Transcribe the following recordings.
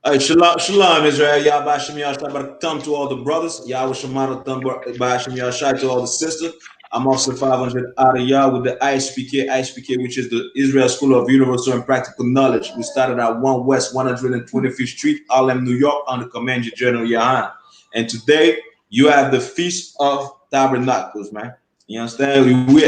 Hey, shalom, shalom, Israel. Yahweh Shem Yahshai. Come to all the brothers. Yahweh Shemana Thumba Shem Yahshai to all the sisters. I'm also 500 out of Yah with the ISPK, which is the Israel School of Universal and Practical Knowledge. We started at 1 West 125th Street, Harlem, New York, under Command General Yahan. And today, you have the Feast of Tabernacles, man. You understand? We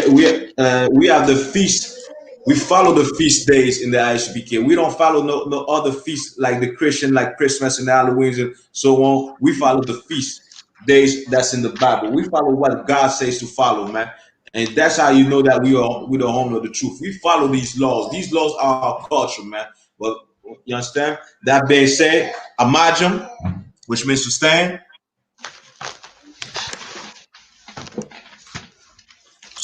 have the feast. We follow the feast days in the ISUPK. We don't follow no other feasts like the Christian, like Christmas and Halloween and so on. We follow the feast days that's in the Bible. We follow what God says to follow, man. And that's how you know that we the home of the truth. We follow these laws. These laws are our culture, man. But you understand? That being said, Amajam, which means to stand.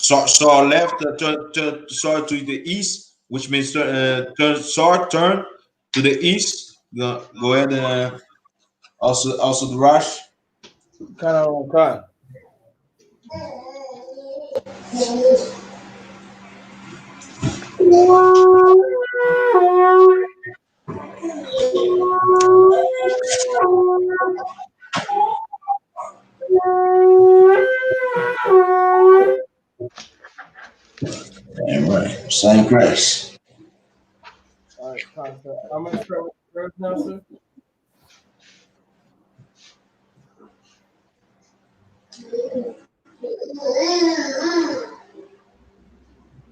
Saw left, turn to the east, which means turn to the east. Go ahead and also the rush. Kind of on time. Right. Same grace. All right, concept. I'm going to start with the verse now, sir.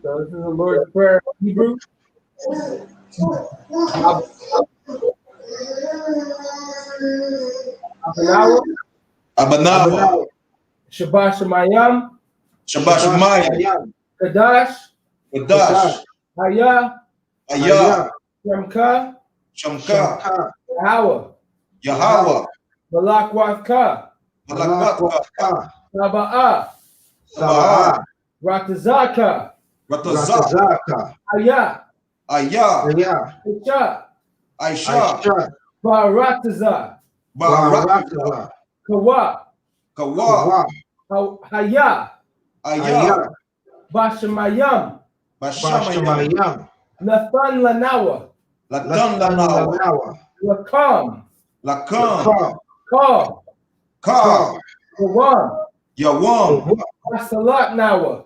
So this is the Lord's Prayer in Hebrew. Abanawa. Shabbat Shemayim. Shabbat Shemayim. Kadash. Kadash. Haya. Shamka. Yahweh. Malakwathka. Saba'ah. Ratazaka. Haya. Isha. Barataza. Kawa. Haya. Bashamayam. Lathan Lanawa. Lakam. Ka. Yawam. Wasalat Nawa.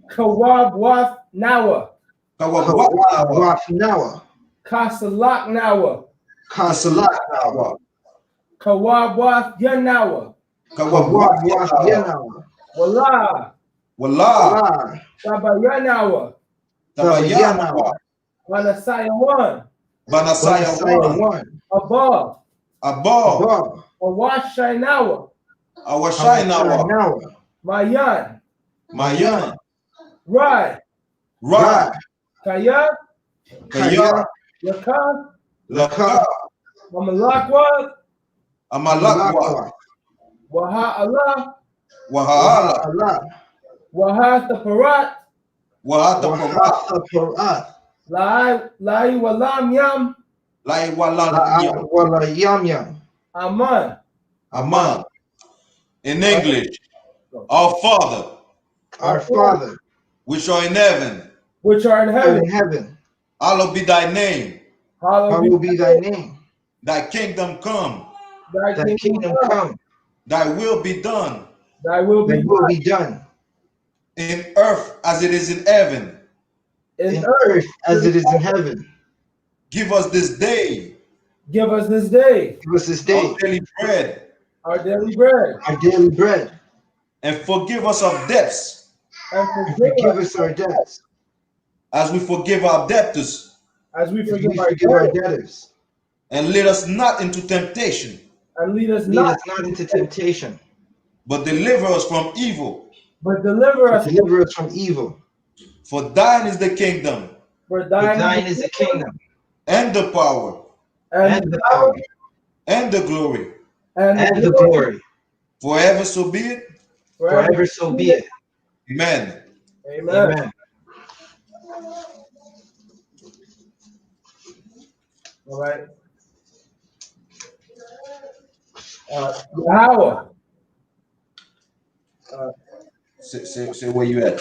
Kawab Wath Nawa. Kasalak Nawa. Kawab Wath Yanawa. Wala. Tabayanawa. Banasaya one. Above. Awashainawa. Mayan. Rai. Kaya. Laka. Amalakwa. Waha Allah. Wahathaparat. Lai walam yam. Aman. In English, our Father, which are in heaven, hallowed be thy name. Hallowed be thy name. Thy kingdom come. Thy kingdom come. Thy will be done. Thy will be done. In earth as it is in heaven. In earth as it is in heaven. Give us this day. Our daily bread. And forgive us our debts. Our debts. As we forgive our debtors. Our debtors. And lead us not into temptation. Lead us not into temptation. But deliver us from evil. Deliver us from evil. For thine is the kingdom. Is the kingdom. And the power. And the glory. And the glory. Forever so be it. Forever so be it. Amen. Amen. All right. Yahweh. Say where you at.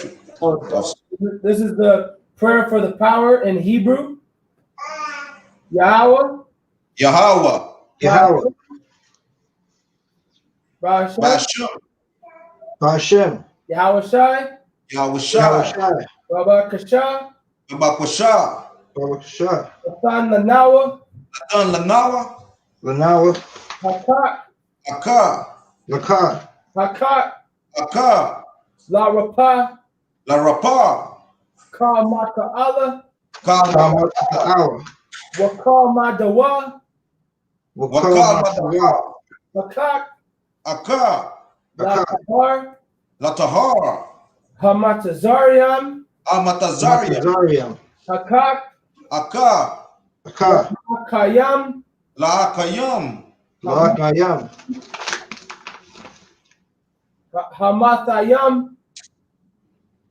This is the prayer for the power in Hebrew. Yahweh, Yahweh, Yahweh, Bashem, Bashem, Hashem, Yahweh Shai, Yahweh Yahweh Shai, Shai, Baba Kasha, Babakwasha, Baruch Shah, Atan Lanawa, Atan Lanawa, Lanawa, Hakat, Aka, Lakar, Hakat, Aka, La Rapa, La Rapa, Ka Maka Allah, Kama, Kama Ta'awa, Wakal Madawa, Wakal Wakal Matawa, Hakat, Aka, La Akar, Tahar, Latahar, Hamatazariam, Amatazaria, Matazariam, Hakat, Aka, Akar, Kayam, La Akayam, Lakayam, Hamathayam,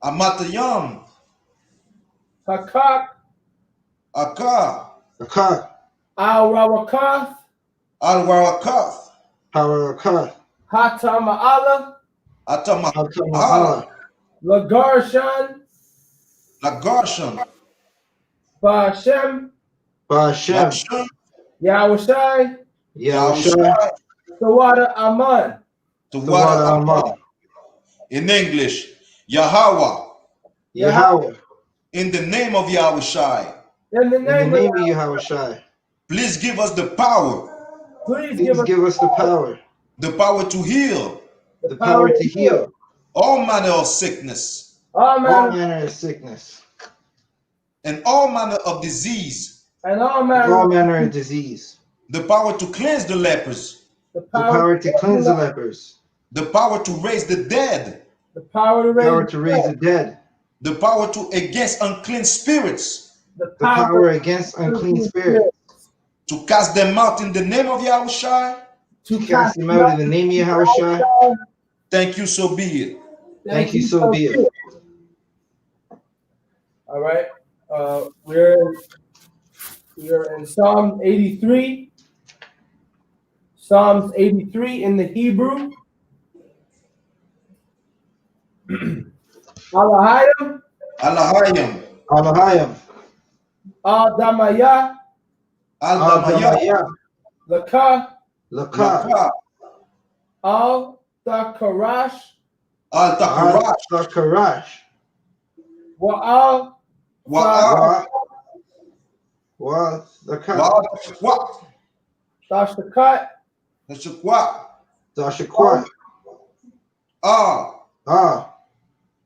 Amatayam, Hakat, Aka, Akar, Al Rawakath, Al-Warakath, Harakar, Hatama'ala, Atamahala, Atama'ala, Lagarshan, Lagarshan, Bashem, Bashem, Bashem, Yahushai, Yahweh Shai, Yahushai, Sawada Aman, Tawada Aman, in English, Yahweh, Yahweh, in the name of Yahushai, in the in the name name of of Yahweh Shai, please give us the power please please give us the power to heal the power to heal all manner of sickness all all manner manner of sickness and all manner of disease, and all and manner all manner of disease, the power to cleanse the lepers, the the power to cleanse the lepers, the power to raise the dead, the power to the raise power to raise the dead, the power to against unclean spirits, the the power against unclean spirits, to cast them out in the name of Yahushai. to cast them out in the name of Yahweh Shai. Thank you, so be it. Thank you, so be it. All right, we're in Psalm 83. Psalms 83 in the Hebrew. Alahayim, Alahayim, Alahayim, Al-Damaya, Al-Damaya, Laka, Lakar, Laka, Al-Thakarash, Al-Takarash, Takarash, Wa'al, Wa'al, Wa Lakar, Wa'al, Tashakat, Tashakwa, Dashakwat,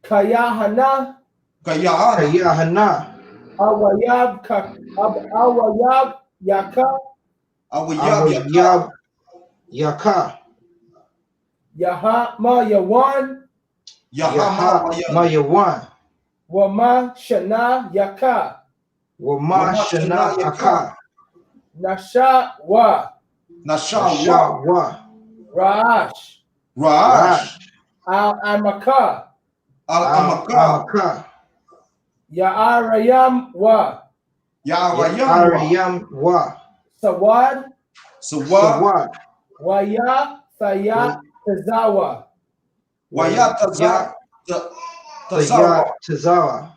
Kayahana, Kayahana, Kayahana, Awayab, Yaka, Awiyab, Yaka, Awayab, Yaka, Yahama Yawan, Yahama, Mayawan, Wama Shana Yaka, Wama Shana Aka, Nasha Wa, Nashawa, Nashawa, Ra'ash, Ra'ash, Al-Amaka, Al-Amaka, Amaka, Ya'arayam Wa, Ya'arayam, Ariyam Wa, Sawad, Sawa, Sawad, Waya Thayat Tazawa, Wayataza, Tayat Tazawa,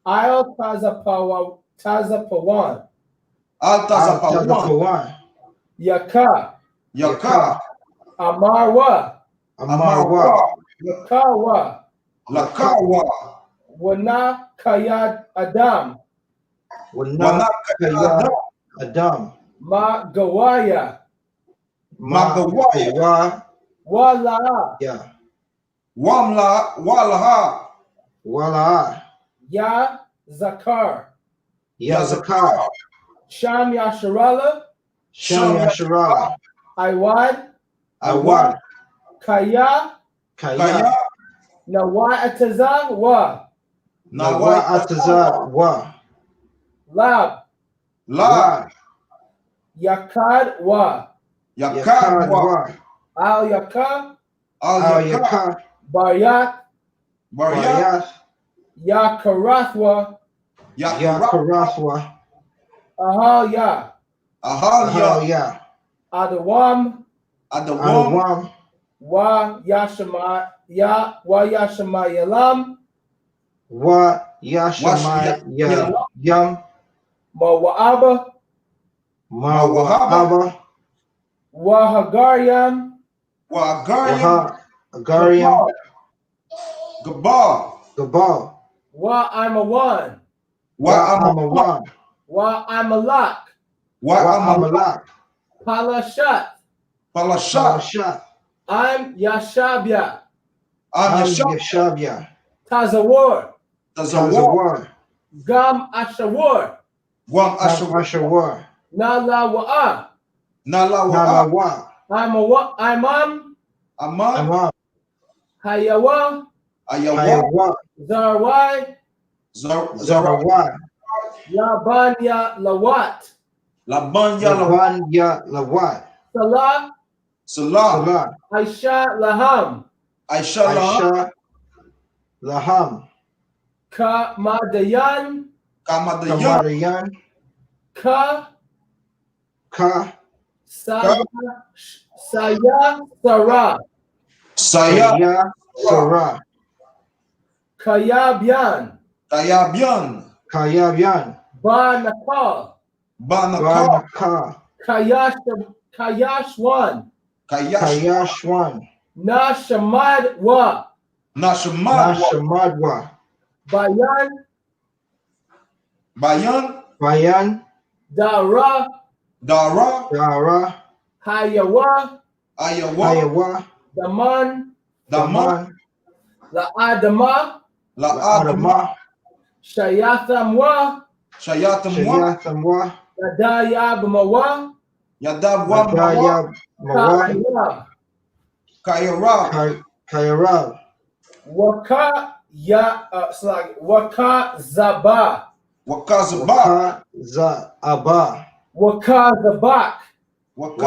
Al Tazapawan, Al-Tazapawan, Tazapawan, Yaka, Yaka, Amarwa, Amarwa, Yakawa, Lakawa, Wana Kayad Adam, Wana Kayad Adam, Ma Gawaya, Magawaya, Wala, Wamla, Walaha, Wala, Ya Zakar, Yazakar, Sham Yasharala, Sham Yasharala, Iwad, Awad, Kaya, Kaya, Nawa Ataza, Wa, Nawa Ataza, Wa, Lab, La, Yakad, Wa, Yakad, Yakadwa, Wa, Al Yaka, Al Al-Yaka, Yakar, Baryat, Baryat, Baryat, Yakarathwa, Yakara, Yakaraswa, Ahal Ya, Ahalya, Ya, Adawam, Adawam, Adawam, Wa Yashama, Wa Yashama Yalam, Wa Yashamai, Yam, Mawa'aba, Mawahaba. Wahagariam. Wahagariam. Wahagariam. Gabal. Gabal. Wa-I'm-a-one. Wa-I'm-a-one. Wa-I'm-a-lock. Wa-I'm-a-lock. Palashat. Palashat. I'm Yashabia. I'm Yashabia. Tazawar. Tazawar. Gam Ashawar. Gam Ashawar. Nala Nalawa. Amam. Hayawa. Zarwai. Labanya Lawat. Lawat. Salah. Aisha Laham. Laham. Kamadayan. Saya Sarah. Kayabian. Banakal. Kayashwan. Nashamadwa. Bayan. Dara. Hayawa. Daman. La'adama. Shayathamwa. Yadayabmawa. Kairab. Waka Zaba. Wakazabak. Waka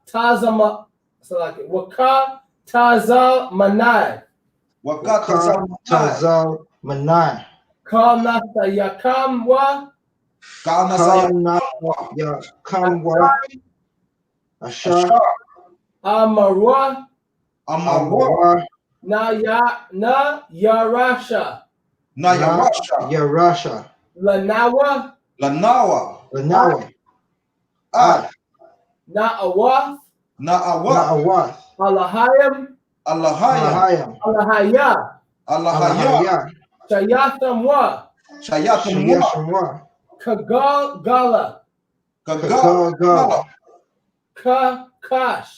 Tazama. Waka Tazamanai. Manai. Kalnasayakamwa. Yakamwa. Ashar. Amarwa. Yarasha. Lanawa. Na'awath. Alahayam. Alahaya. Shayathamwa. Kagala. Kakash.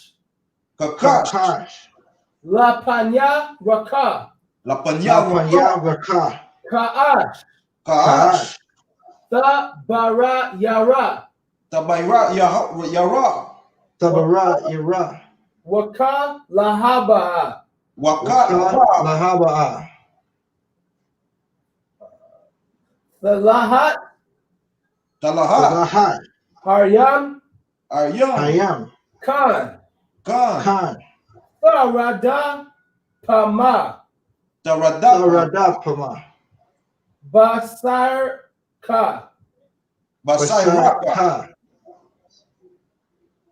Lapanya Raka. Kaash. Tabara Yara. Waka Lahaba. Talahat. Haryam. Khan. Tarada Pama. Basarka.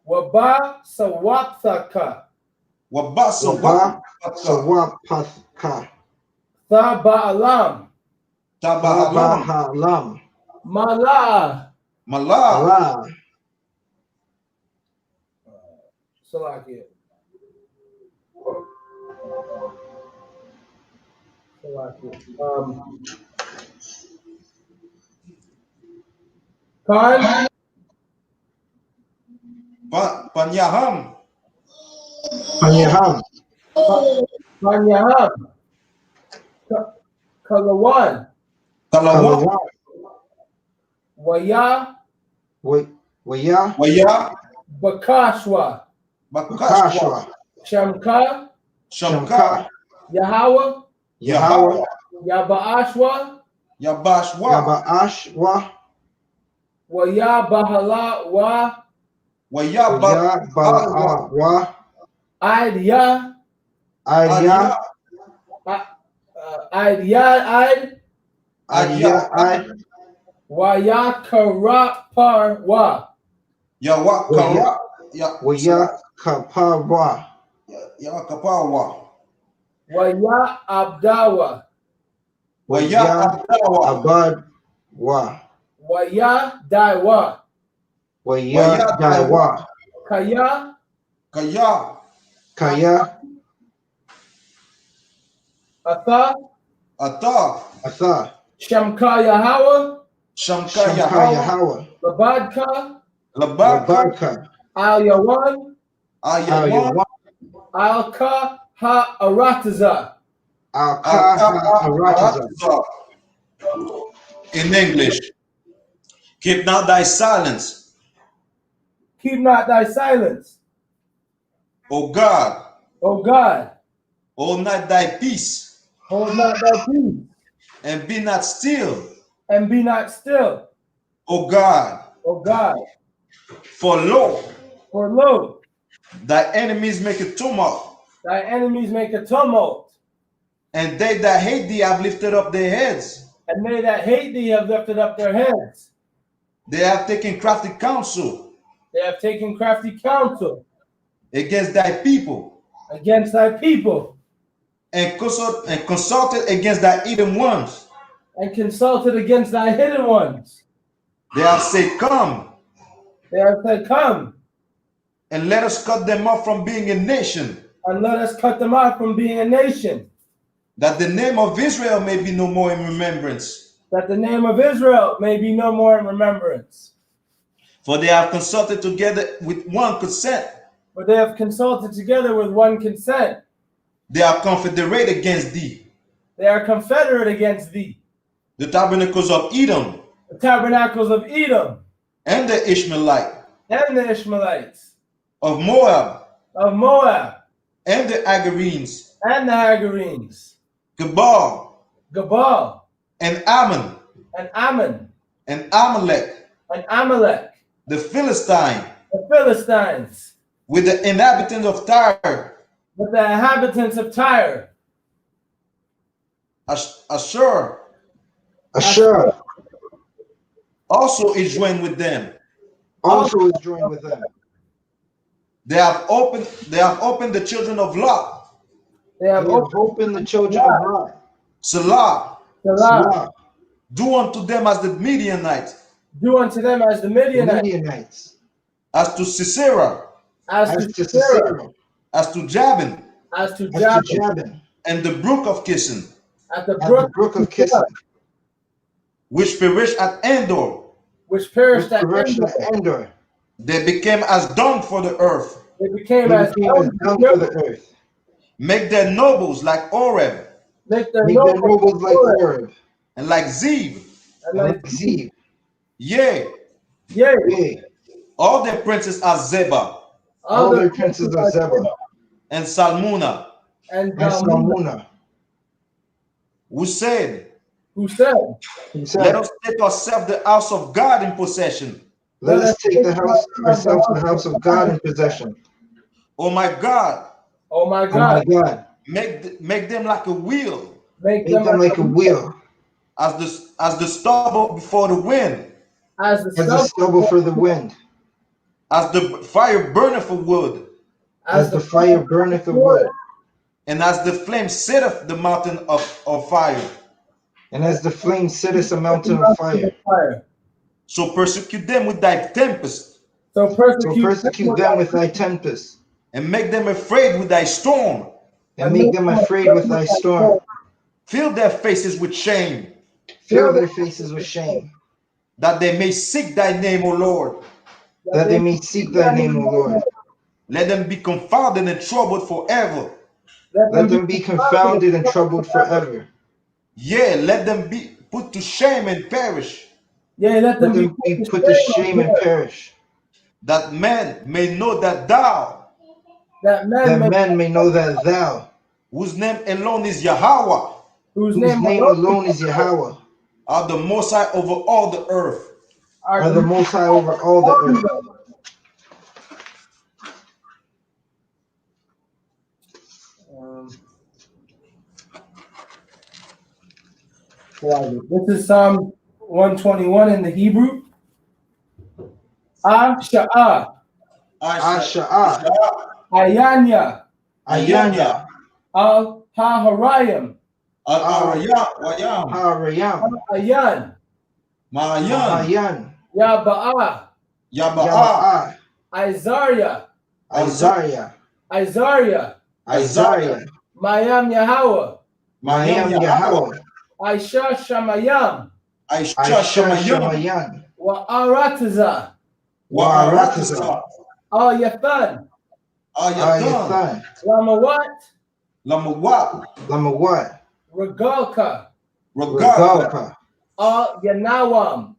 Waba Sawathaka. Thaba'alam. Mala. Salakia. Khan. Panyaham. Kalawan. Waya. Bakashwa. Shamka. Yahawa. Yabaashwa. Waya Bahala wa. Idya. Waya Karapar wa. Waya Abdawa. Waya Daiwa. Waya Daiwa. Kaya Kaya. Kaya. Atha. Ata. Atha. Shamka Yahawa. Shamka Shamka Yahawa. Yahawa. Labadka. Labaka. Labaka. Al Yawan. Ayawan. Al Ka Ha Arataza. Al-Kaha Arataza. In English, keep not thy silence, Keep not thy silence, O God, O God. hold not thy peace, Hold not thy peace, and be not still, and be not still, O God. O God. For lo, For lo, thy enemies make a tumult, thy enemies make a tumult, and they that hate thee have lifted up their heads. and they that hate thee have lifted up their heads. They have taken crafty counsel They have taken crafty counsel against thy people, against thy people, and consulted against thy hidden ones. and consulted against thy hidden ones. They have said, Come, They have said, Come, and let us cut them off from being a nation, and let us cut them off from being a nation, that the name of Israel may be no more in remembrance. that the name of Israel may be no more in remembrance. For they have consulted together with one consent. For they have consulted together with one consent. They are confederate against thee. They are confederate against thee. The tabernacles of Edom, The tabernacles of Edom, and the Ishmaelite, and the Ishmaelites, of Moab, of Moab, and the Agarenes, and the Hagarenes, Gebal, Gabal, and Ammon, and Ammon, and Amalek, and Amalek, the Philistine, the Philistines, with the inhabitants of Tyre, with the inhabitants of Tyre, Ashur Ashur also is joined with them. also is joined with them. They have opened the children of Lot, they have They have opened the children of Lot. Salah, Salah, do unto them as the Midianites, do unto them as the the Midianites, Midianites, as to Sisera, as as to to Sisera, Sisera, as to Jabin, as to as to Jabin, Jabin, and the brook of Kison, at the at the brook of Kison, which perished at Endor. which which perished at perished Endor. at Endor. They became as dung for the earth. They became They as became as dung for the earth. Make their nobles like Oreb, make their Make their nobles nobles like Oreb, and like Zeb. and and like like Zeb. Yea, yea, Yea, all their princes are Zebah, all their princes are Zebah, and Salmuna, and and Zalmunna, Salmuna, who said, who said, who Let said, us take ourselves the house of God in possession. let us take the house ourselves the house of God in possession. Oh my God, Oh my Oh my God, God, make them like a wheel, make make them like a wheel, as the stubble before the wind, as the as a stubble for the wind, as the fire burneth for wood, as the fire burneth the wood, and as the flame sitteth the mountain of fire. and as the flame sitteth a mountain of fire. So persecute them with thy tempest, So So persecute them with thy tempest, and make them afraid with thy storm. and make them afraid with thy storm. Fill their faces with shame, Fill their faces with shame, that they may seek thy name, O Lord. that they may seek thy name, O Lord. Let them be confounded and troubled forever. Let them be confounded and troubled forever. Yea, let them be put to shame and perish, Yea, let Let them them be put to shame and perish, that men may know that thou, that that men men may know that thou, whose name alone is Yahweh, whose whose name alone is Yahweh, are the Most High over all the earth. are the Most High over all the earth. This is Psalm 121 in the Hebrew. Asha'ah, Asha'ah, Ayanya, Ayanya, Al-Haharayim, Arayam, Harayam, Ayan, Mahayan, Yaba'a, Yaba'a, Isaiah, Isaiah, Isaiah, Mayam Yahweh, Mayam Yahweh, Aisha Shamayam, Aisha Shamayan, Wa Arataza, Warataza, Al Yathan, Ayathan, Lamawat, Lamawat, Regalka, Regalka, Al Yanawam,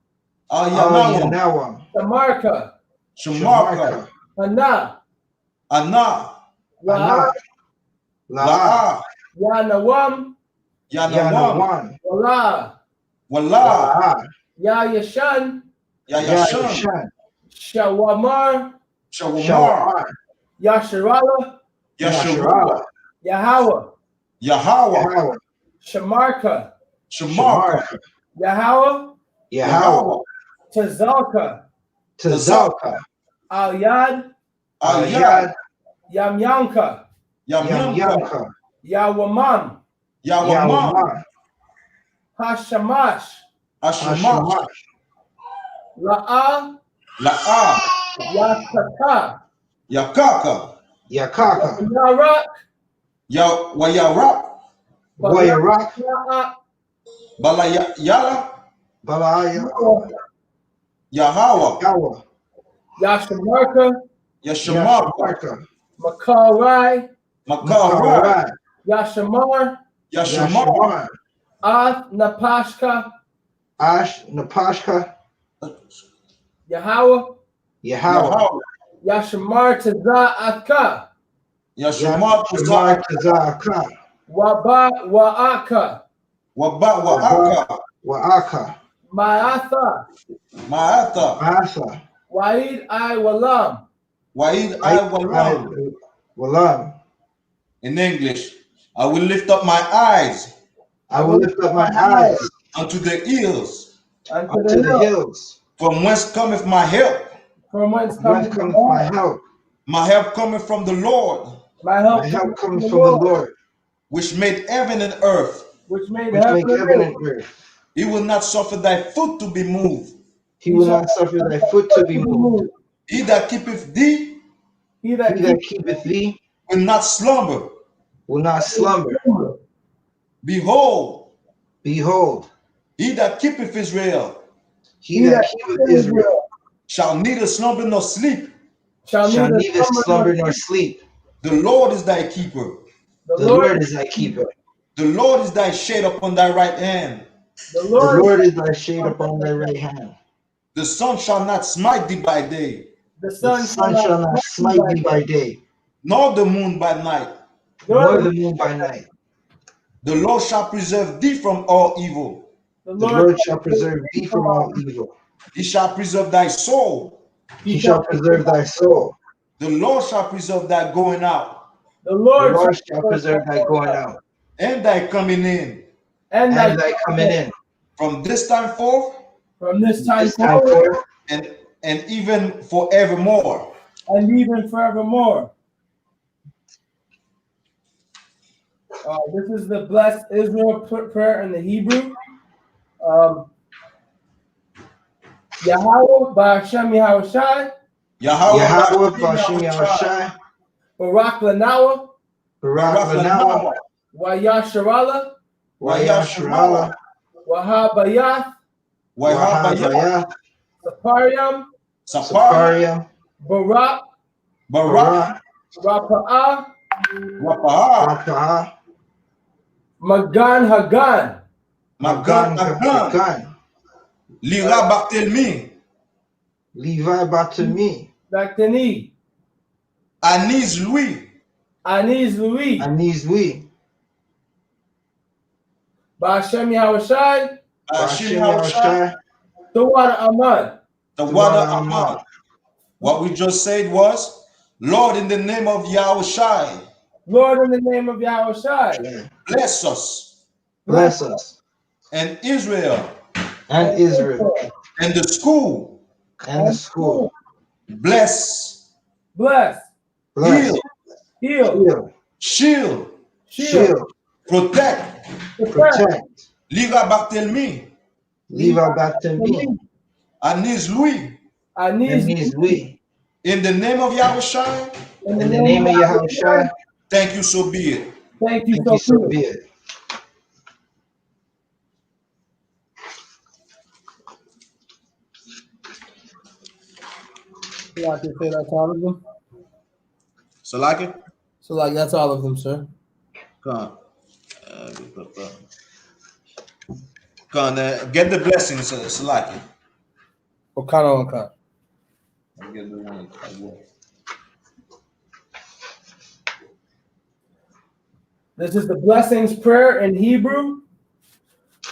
Yanawam, Samarka, Shamarka, Hana, Ana, La'a, Yanawam, Yanawan, Wala, La'a, Ya Yashan, Yashan, Shawamar, Shawar, Yasharala, Yasharala, Yahweh, Yahweh, Shamarka, Shamarka, Yahweh, Yahweh, Tazalka, Tazalka, Al-Yad, Al-Yad, Yamyanka, Yamyanka, Yawamam, Yawamar, Hashamash, Ashamash, La'a, Yasaka, Yakaka, Yakaka, Yarak, Wayarak, Wayarak, La'a, Balayala, Balaya, Yahawa, Yawa, Yashamarka, Yashamarka, Makarai, Makarai, Yashamar, Yashamar, Napashka, Ash, Napashka, Yahweh, Yahweh, Yashamar Taza'aka, Yashamar, Tazaka, Wa'aka, Wa'aka, Wa'aka, Ma'atha, Ma'ata, Masa, Wa'id Walam, Wa'id Walam. Walam. In English, I will lift up my eyes I will lift up my eyes unto the hills, unto the hills, from whence cometh my help. from whence cometh my help. My help cometh from the Lord, My My help cometh from the Lord, which made heaven and earth. which made heaven heaven and earth. He will not suffer thy foot to be moved. He will not suffer thy foot to be moved. He that keepeth thee He that keepeth thee will not slumber. will not slumber. Behold, he that keepeth Israel he that keepeth Israel shall neither slumber nor sleep. shall neither slumber nor sleep. The Lord is thy keeper. The Lord is thy keeper. The Lord is thy shade upon thy right hand. The Lord is thy shade upon thy right hand. The sun shall not smite thee by day, The sun shall not smite thee by day, nor the moon by night. Nor the moon by night. The Lord shall preserve thee from all evil. The Lord shall preserve thee from all evil. He shall preserve thy soul. He shall preserve thy soul. The Lord shall preserve thy going out. The Lord shall preserve thy going out. And thy coming in. And thy coming in. From this time forth. From this time forward. And even forevermore. And even forevermore. This is the blessed Israel prayer in the Hebrew. Yahweh Ba'ashem Yahushai. Yahweh Ba'ashem Yahushai. Barak Lanawa. Wayasharala. Wahabayath. Sapariam. Barak. Rapa'ah. Magan Hagan. Lira Bartelmi. Levi Bartelmi. Bactani. Anis Louis. Ba'ashem Yahushai. Tawada Ahmad. What we just said was, Lord, in the name of Yahushai. Lord, in the name of Yahushai. Bless us. And Israel. And the school. Bless. Heal. Shield. Protect. Liga Bartelmi. Leave our baptism be. Anis Louis. Anis we. In the name of Yahushua. In the name of Yahushua. Thank you, so be it. Thank you, Thank you, so so be it. So like you say that's all of them? So like it? So like that's all of them, sir. Come on, get the blessings, so like it. Okana. Get the one as well. This is the blessings prayer in Hebrew.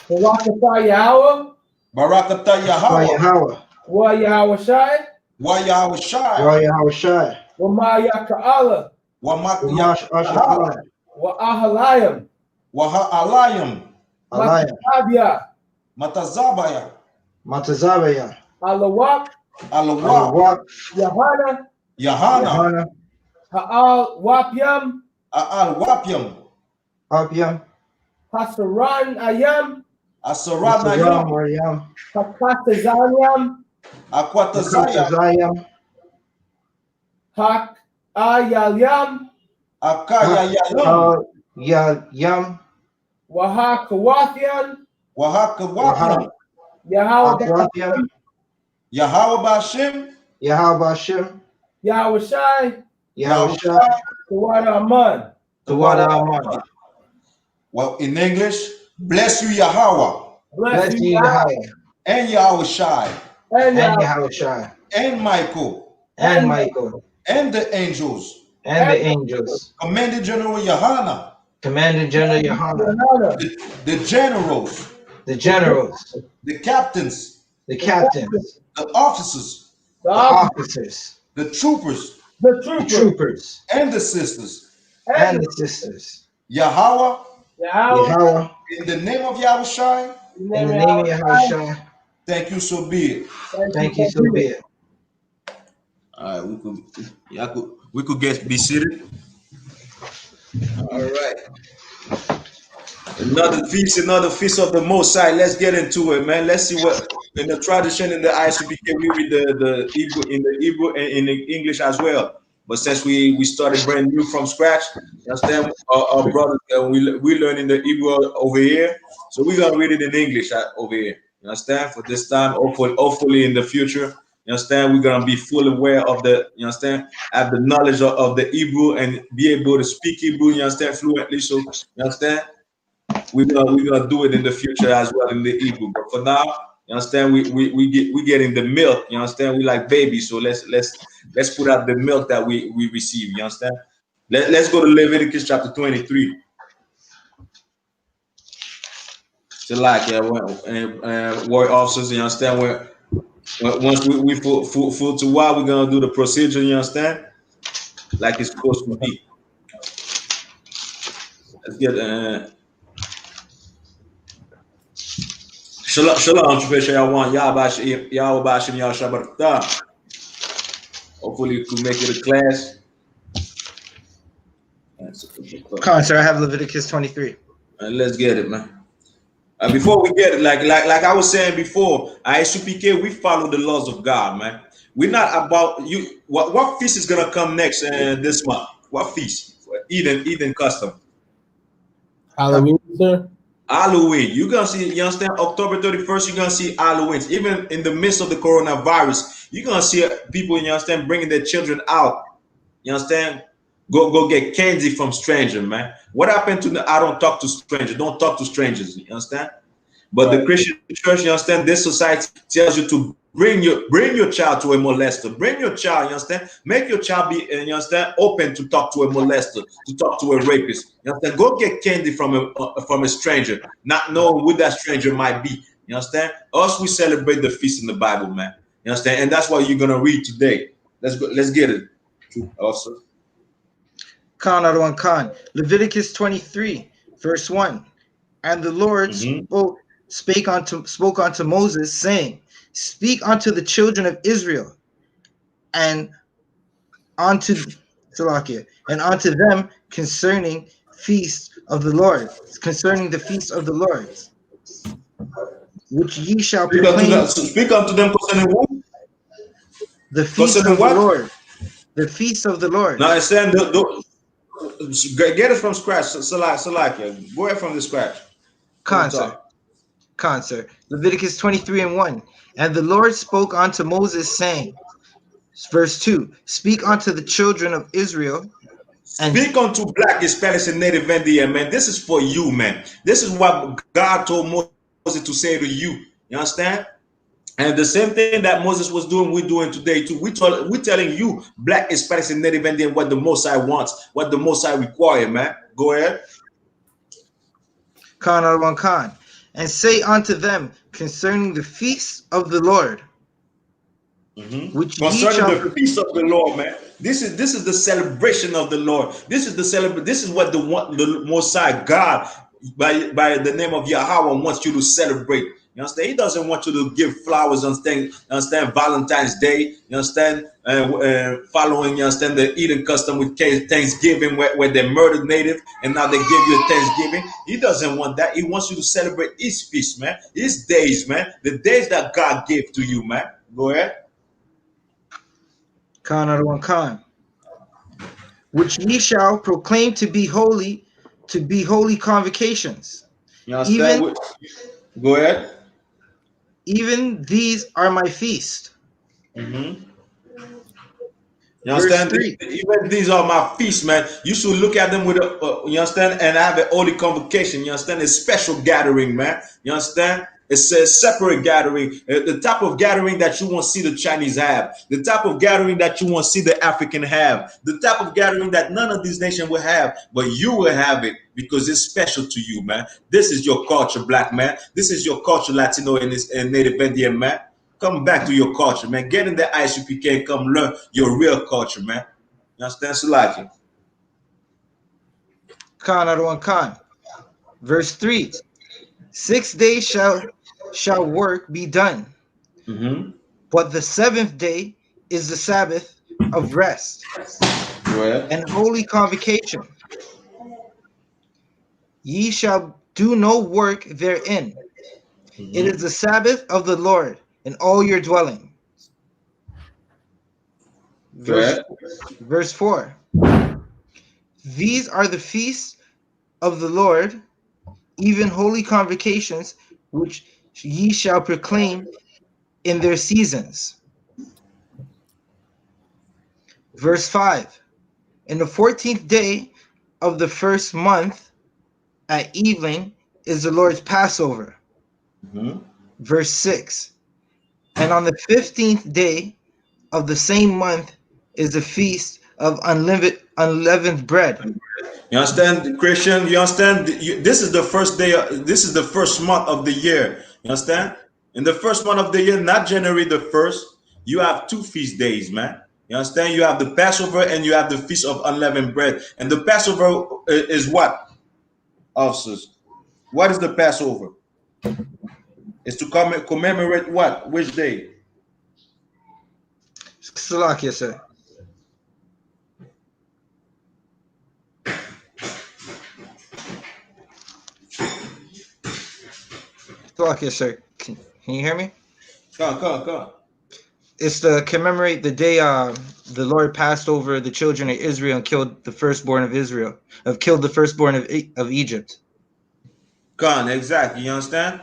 Barakatah Yahweh. Barakatah Yahweh. Wa Yahweh Shai. Wa Yahushua. Wa Yahushua. Wa Maya Ka'ala. Wa Masha'ala. Wa Ahalayim. Wa Ha'alayim. Matabia. Matazabaya. Matazabaya. Alawak. Alawak. Yahana. Ha'al Wapyam. A'al Wapyam. Wapyam. Hasaran Ayam. Asaran Ayam. Hakatazayam. Akwatazayam. Hak Ayalyam. Akayayalam. Yam. Wahakawathian. Wahakawathian. Yahweh. Yahweh Bashim. Yahweh Yahushai. Yahushai. Tawada Aman. Tawada Aman. Well, in English, bless you, Yahweh. Bless you, Yahweh. And Yahushai. And Yahushai. And Michael. And Michael. And the angels. And the angels. Commander General Yahana. Commander General Yahana. The generals. The generals. The captains. The captains. The officers. The officers. The troopers. The troopers. And the sisters. And the sisters. Yahweh. Yahweh. In the name of Yahushai. In the name of Yahushai. Thank you, so be it. Thank you, so be it. All right, we could be seated. All right. Another feast of the Most High. Let's get into it, man. Let's see what in the tradition in the Isupk we read the Hebrew in the Hebrew and in the English as well. But since we started brand new from scratch, you understand, our brothers, we learning the Hebrew over here, so we're gonna read it in English over here. You understand? For this time, hopefully in the future, you understand, we're gonna be fully aware of the, you understand, have the knowledge of the Hebrew and be able to speak Hebrew, you understand, fluently. So you understand, we're gonna do it in the future as well in the Hebrew. But for now, you understand, we getting the milk, you understand, we like babies, so let's put out the milk that we receive, you understand. Let's go to Leviticus chapter 23. So like warrior officers, you understand, once we full to why we're gonna do the procedure, you understand, like it's supposed to be. Let's get Shalom, hopefully you could make it a class. Come on, sir. I have Leviticus 23. Let's get it, man. Before we get it, like I was saying before, Isupk, we follow the laws of God, man. We're not about you. What feast is gonna come next this month? What feast? Eden custom. Halloween, sir. Halloween. You're gonna see, you understand, October 31st, you're gonna see Halloween. Even in the midst of the coronavirus, you're gonna see people, you understand, bringing their children out. You understand? Go get candy from stranger, man. What happened to I don't talk to strangers? Don't talk to strangers. You understand? But the Christian church, you understand, this society tells you to bring your child to a molester. Bring your child, you understand? Make your child be, you understand, open to talk to a molester, to talk to a rapist. You understand? Go get candy from a stranger, not knowing who that stranger might be. You understand? Us, we celebrate the feast in the Bible, man. You understand? And that's what you're gonna read today. Let's go. Let's get it. Also. Khan. Leviticus 23, verse 1. And the Lord spoke unto Moses, saying, Speak unto the children of Israel, and unto them concerning feasts of the Lord, concerning the feasts of the Lord. which ye shall Speak unto proclaim them, speak unto them concerning who? the feast Concerning of the what? Lord. The feast of the Lord. Now it's saying, get it from scratch, Salakia. Go ahead from the scratch. From the Concert. top. Concert. Leviticus 23:1. And the Lord spoke unto Moses, saying, verse 2, speak unto the children of Israel and Speak unto Black, Hispanics, and Native Indian, man. This is for you, man. This is what God told Moses to say to you. You understand? And the same thing that Moses was doing, we're doing today too. We're telling you, Black, Hispanics, and Native Indian, what the Most High wants, what the Most High require, man. Go ahead. Khan, and say unto them concerning the feast of the Lord, which ye Concerning shall the feast of the Lord, man. This is the celebration of the Lord. This is This is what the Most High God, by the name of Yahweh, wants you to celebrate. You understand? He doesn't want you to give flowers on Valentine's Day. You understand? Following, you understand, the eating custom with Thanksgiving, where they murdered native and now they give you a Thanksgiving. He doesn't want that. He wants you to celebrate his feast, man. His days, man. The days that God gave to you, man. Go ahead. Khan, which ye shall proclaim to be holy convocations. You understand? Go ahead. Even these are my feast. You Verse understand? 3. Even these are my feasts, man. You should look at them with you understand, and have a holy convocation. You understand? A special gathering, man. You understand? It's a separate gathering, the type of gathering that you won't see the Chinese have, the type of gathering that you won't see the African have, the type of gathering that none of these nations will have, but you will have it because it's special to you, man. This is your culture, Black man. This is your culture, Latino and Native Indian, man. Come back to your culture, man. Get in the Isupk and come learn your real culture, man. You understand? Salaki. Khan. Verse 3. 6 days shall work be done. But the seventh day is the Sabbath of rest and holy convocation. Ye shall do no work therein. It is the Sabbath of the Lord in all your dwelling. Verse 4. These are the feasts of the Lord, even holy convocations, which ye shall proclaim in their seasons. Verse 5. In the 14th day of the first month at evening is the Lord's Passover. Verse 6. And on the 15th day of the same month is the feast of unleavened bread. You understand, Christian? You understand? This is the first day. This is the first month of the year. You understand? In the first month of the year, not January the 1st, you have two feast days, man. You understand? You have the Passover and you have the Feast of Unleavened Bread. And the Passover is what, officers? What is the Passover? It's to commemorate what? Which day? Salakia, sir. Salakia, sir. Can you hear me? Come. It's to commemorate the day the Lord passed over the children of Israel and killed the firstborn of Israel, killed the firstborn of Egypt. Exactly. You understand?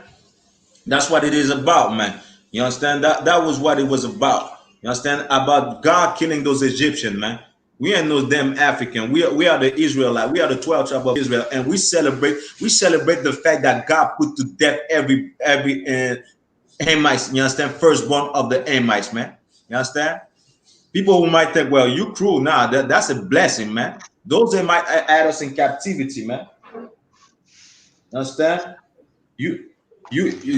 That's what it is about, man. You understand? That was what it was about. You understand? About God killing those Egyptians, man. We ain't no damn African. We are the Israelite. We are the 12 tribe of Israel, and we celebrate the fact that God put to death every Hamites. You understand? Firstborn of the Hamites, man. You understand? People who might think, well, you cruel. Nah, that's a blessing, man. Those that might add us in captivity, man. You understand? You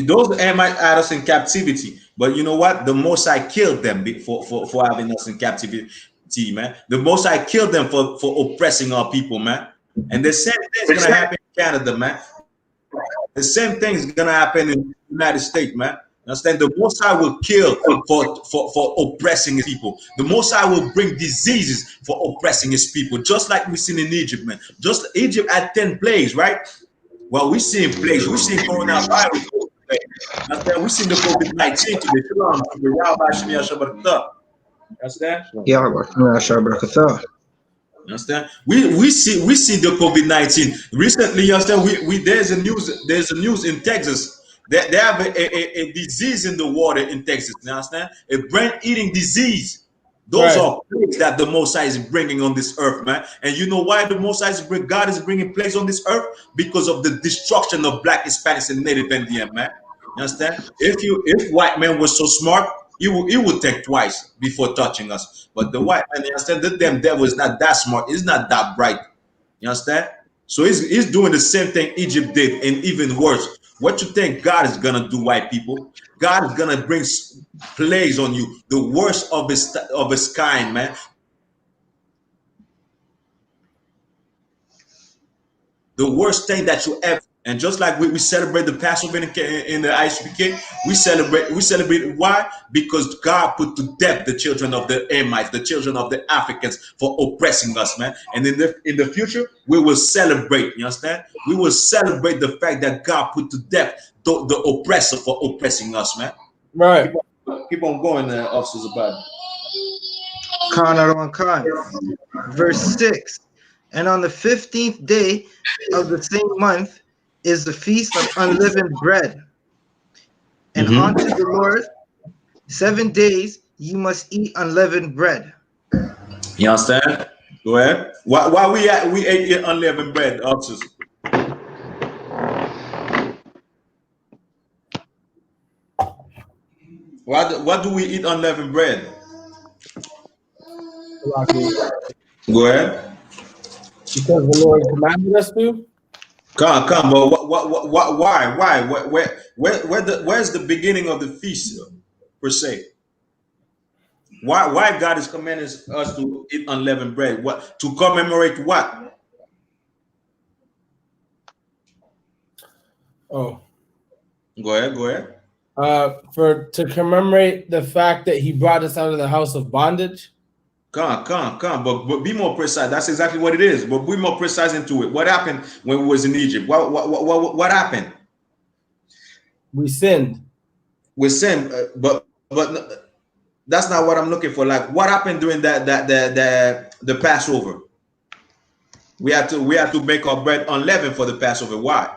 those might add us in captivity, but you know what? The Most High killed them for having us in captivity, man. The Most High killed them for oppressing our people, man. And the same thing's gonna happen in Canada, man. The same thing's gonna happen in the United States, man. Understand? The Most High will kill for oppressing his people. The Most High will bring diseases for oppressing his people, just like we seen in Egypt, man. Just Egypt had 10 plagues, right? Well, we see plagues. We see coronavirus. Understand? We see the COVID-19 today. Shalom. Understand? Yeah, Barakatah. You understand? We see the COVID-19 recently. You understand? We there's a news in Texas that they have a disease in the water in Texas. You understand? A brain-eating disease. Those Right. are plagues that the Most High is bringing on this earth, man. And you know why the Most High God is bringing plagues on this earth? Because of the destruction of Black, Hispanics, and Native Indian, man. You understand? If white man was so smart, he would think twice before touching us. But the white man, you understand, the damn devil is not that smart. He's not that bright. You understand? So he's doing the same thing Egypt did, and even worse. What you think God is gonna do, white people? God is gonna bring plagues on you, the worst of his kind, man. The worst thing that you ever. And just like we celebrate the Passover in the Isupk, we celebrate why? Because God put to death the children of the Amites, the children of the Africans for oppressing us, man. And in the future, we will celebrate. You understand? We will celebrate the fact that God put to death the oppressor for oppressing us, man. Right. Keep on going, officers about Khan, verse 6. And on the 15th day of the same month is the feast of unleavened bread. And unto the Lord 7 days you must eat unleavened bread. You understand? Go ahead. Why we ate unleavened bread, officers? Why do we eat unleavened bread? Go ahead. Because the Lord commanded us to. Come, but why? Where's the beginning of the feast per se? Why God is commanding us to eat unleavened bread? What, to commemorate what? Oh. Go ahead. To commemorate the fact that He brought us out of the house of bondage. Come, but be more precise. That's exactly what it is. But be more precise into it. What happened when we was in Egypt? What happened? We sinned. We sinned, but that's not what I'm looking for. Like, what happened during the Passover? We had to make our bread unleavened for the Passover. Why?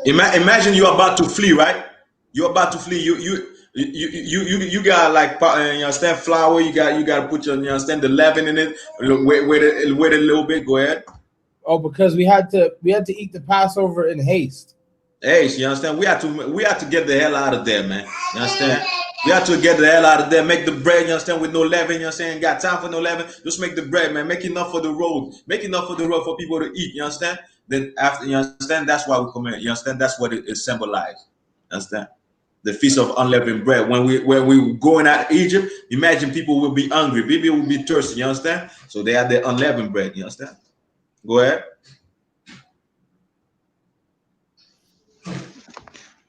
Imagine you're about to flee, right? You're about to flee. You got like, you understand, flour. You got to put your, you understand, the leaven in it. Wait a little bit. Go ahead. Oh, because we had to eat the Passover in haste. Hey, you understand? We have to get the hell out of there, man. You understand? We have to get the hell out of there. Make the bread, you understand, with no leaven. You understand? Got time for no leaven? Just make the bread, man. Make enough for the road. Make enough for the road for people to eat. You understand? Then after, you understand, that's why we come in. You understand? That's what it symbolized. You understand? The feast of unleavened bread. When we going out of Egypt, imagine people will be hungry. People will be thirsty. You understand? So they had the unleavened bread. You understand? Go ahead.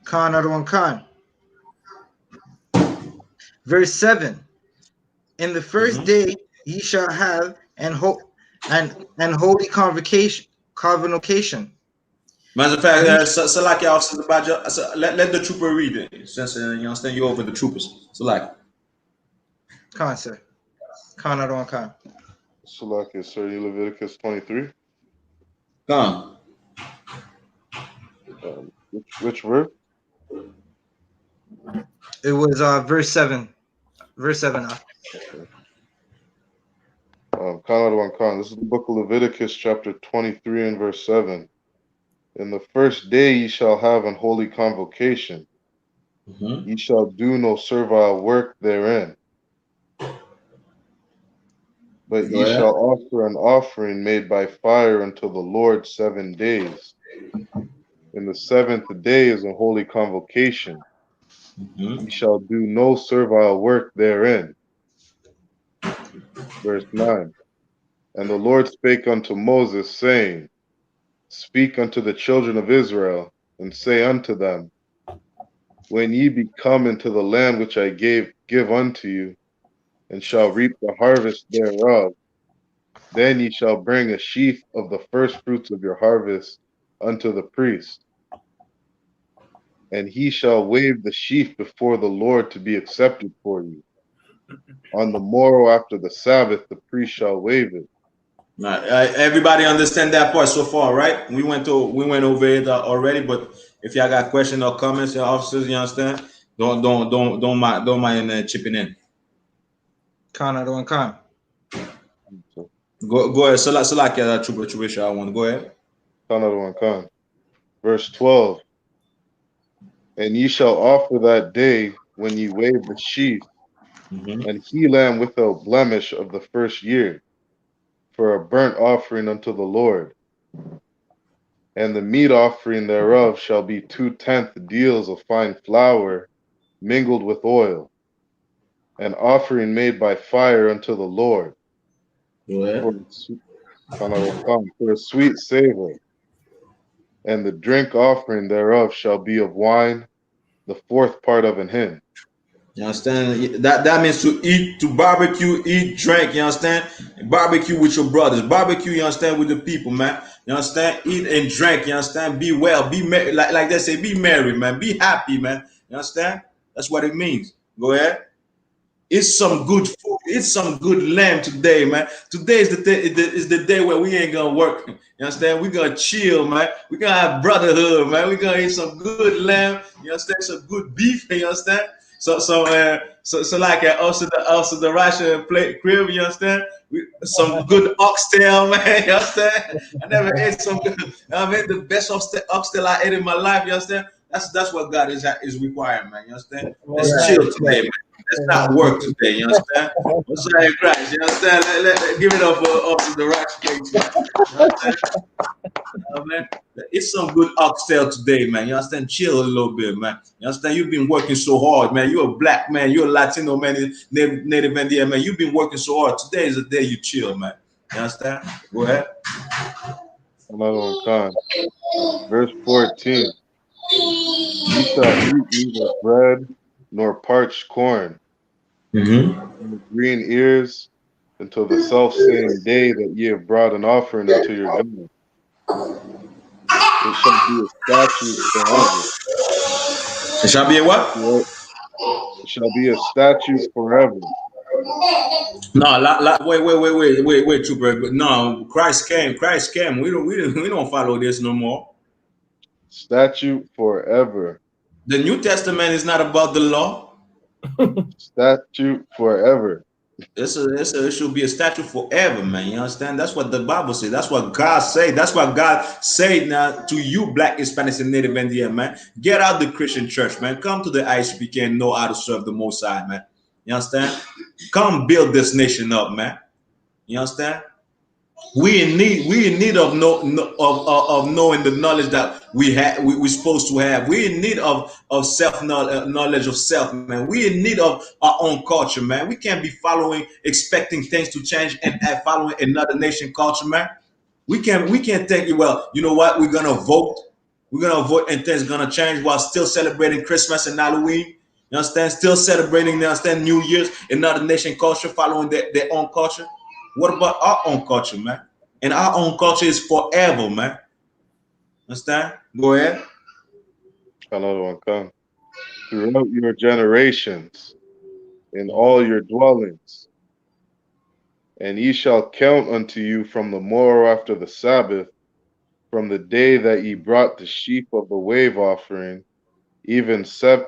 Khan. Verse 7. In the first day ye shall have an holy convocation. Matter of fact, Salaki officers about let the trooper read it. Since you understand, you're over the troopers. Salaki. Khan, sir. Khan. Salaki, sir, Leviticus 23. Come. Which verse? It was verse 7. Verse 7. Khan. This is the book of Leviticus, chapter 23 and verse 7. In the first day ye shall have an holy convocation. Ye shall do no servile work therein. But ye shall offer an offering made by fire unto the Lord 7 days. In the 7th day is a holy convocation. Ye shall do no servile work therein. Verse 9. And the Lord spake unto Moses, saying, Speak unto the children of Israel, and say unto them, When ye be come into the land which I give unto you, and shall reap the harvest thereof, Then ye shall bring a sheaf of the first fruits of your harvest unto the priest, and he shall wave the sheaf before the Lord to be accepted for you. On the morrow after the Sabbath, the priest shall wave it. Right. Everybody understand that part so far, right? We went over it already, but if y'all got questions or comments, your officers, you understand? Don't mind chipping in. Khan, I don't Khan. Go ahead. Salak Trooper, I want to go ahead. Khan. Verse 12. And ye shall offer that day when ye wave the sheaf, and he lamb without blemish of the first year, for a burnt offering unto the Lord. And the meat offering thereof shall be 2/10 deals of fine flour mingled with oil, an offering made by fire unto the Lord, for a sweet savor. And the drink offering thereof shall be of wine, the 4th part of an hin. You understand? That means to eat, to barbecue, eat, drink. You understand? Barbecue with your brothers. Barbecue, you understand, with the people, man. You understand? Eat and drink. You understand? Be well. Be merry. Like they say, be merry, man. Be happy, man. You understand? That's what it means. Go ahead. It's some good food. It's some good lamb today, man. Today is the day where we ain't gonna work. You understand? We're gonna chill, man. We're gonna have brotherhood, man. We're gonna eat some good lamb. You understand? Some good beef. You understand? So like also the Russian plate crib. You understand? Some good oxtail, man. You understand? I never ate some good. I mean, the best oxtail I ate in my life. You understand? That's what God is requiring, man. You understand? Let's chill today, man. Let's not work today. You understand? I'm sorry, Christ. You understand? Give it up for the right place, man. You understand? Man, it's some good oxtail today, man. You understand? Chill a little bit, man. You understand? You've been working so hard, man. You're a black man. You're a Latino man, native Indian man. You've been working so hard. Today is the day you chill, man. You understand? Go ahead. Another one, Khan. Verse 14. Ye shall eat neither bread nor parched corn, nor green ears, until the self-same day that ye have brought an offering unto your God. It shall be a statute forever. It shall be a what? It shall be a statute forever. No, wait, trooper. But no, Christ came. We don't follow this no more. Statute forever. The New Testament is not about the law. Statute forever. It should be a statute forever, man. You understand? That's what the Bible says. That's what God said. That's what God said now to you, Black, Hispanics, and Native Indian, man. Get out the Christian church, man. Come to the Isupk and know how to serve the Most High, man. You understand? Come build this nation up, man. You understand? We in need of knowing the knowledge that we're supposed to have. We in need of self knowledge of self, man. We in need of our own culture, man. We can't be expecting things to change and following another nation culture, man. We can't think, well, you know what, we're gonna vote and things gonna change while still celebrating Christmas and Halloween. You understand? Still celebrating, you understand, New Year's, another nation culture, following their own culture. What about our own culture, man? And our own culture is forever, man. Understand? Go ahead. Another one, come. Throughout your generations, in all your dwellings, and ye shall count unto you from the morrow after the Sabbath, from the day that ye brought the sheaf of the wave offering, even 7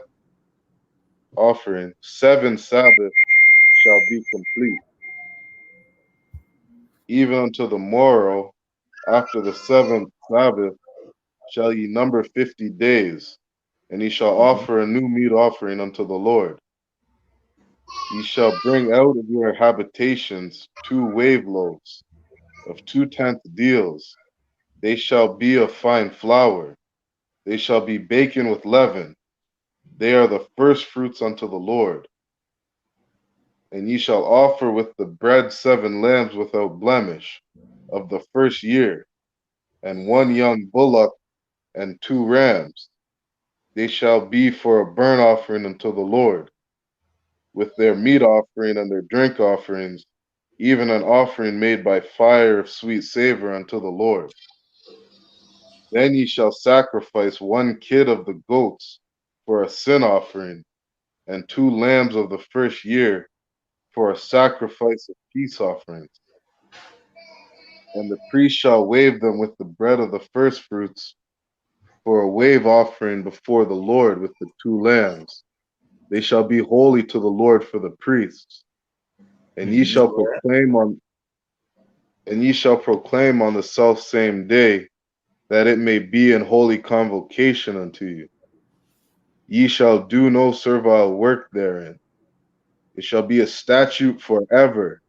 Sabbaths shall be complete. Even unto the morrow after the 7th Sabbath shall ye number 50 days, and ye shall offer a new meat offering unto the Lord. Ye shall bring out of your habitations 2 wave loaves of 2/10 deals. They shall be of fine flour. They shall be baken with leaven. They are the first fruits unto the Lord. And ye shall offer with the bread 7 lambs without blemish of the first year, and 1 young bullock and 2 rams. They shall be for a burnt offering unto the Lord, with their meat offering and their drink offerings even an offering made by fire of sweet savor unto the Lord. Then ye shall sacrifice 1 kid of the goats for a sin offering, and 2 lambs of the first year for a sacrifice of peace offerings. And the priest shall wave them with the bread of the firstfruits for a wave offering before the Lord with the 2 lambs. They shall be holy to the Lord for the priests. And ye shall proclaim on the self same day, that it may be an holy convocation unto you. Ye shall do no servile work therein. It shall be a statute forever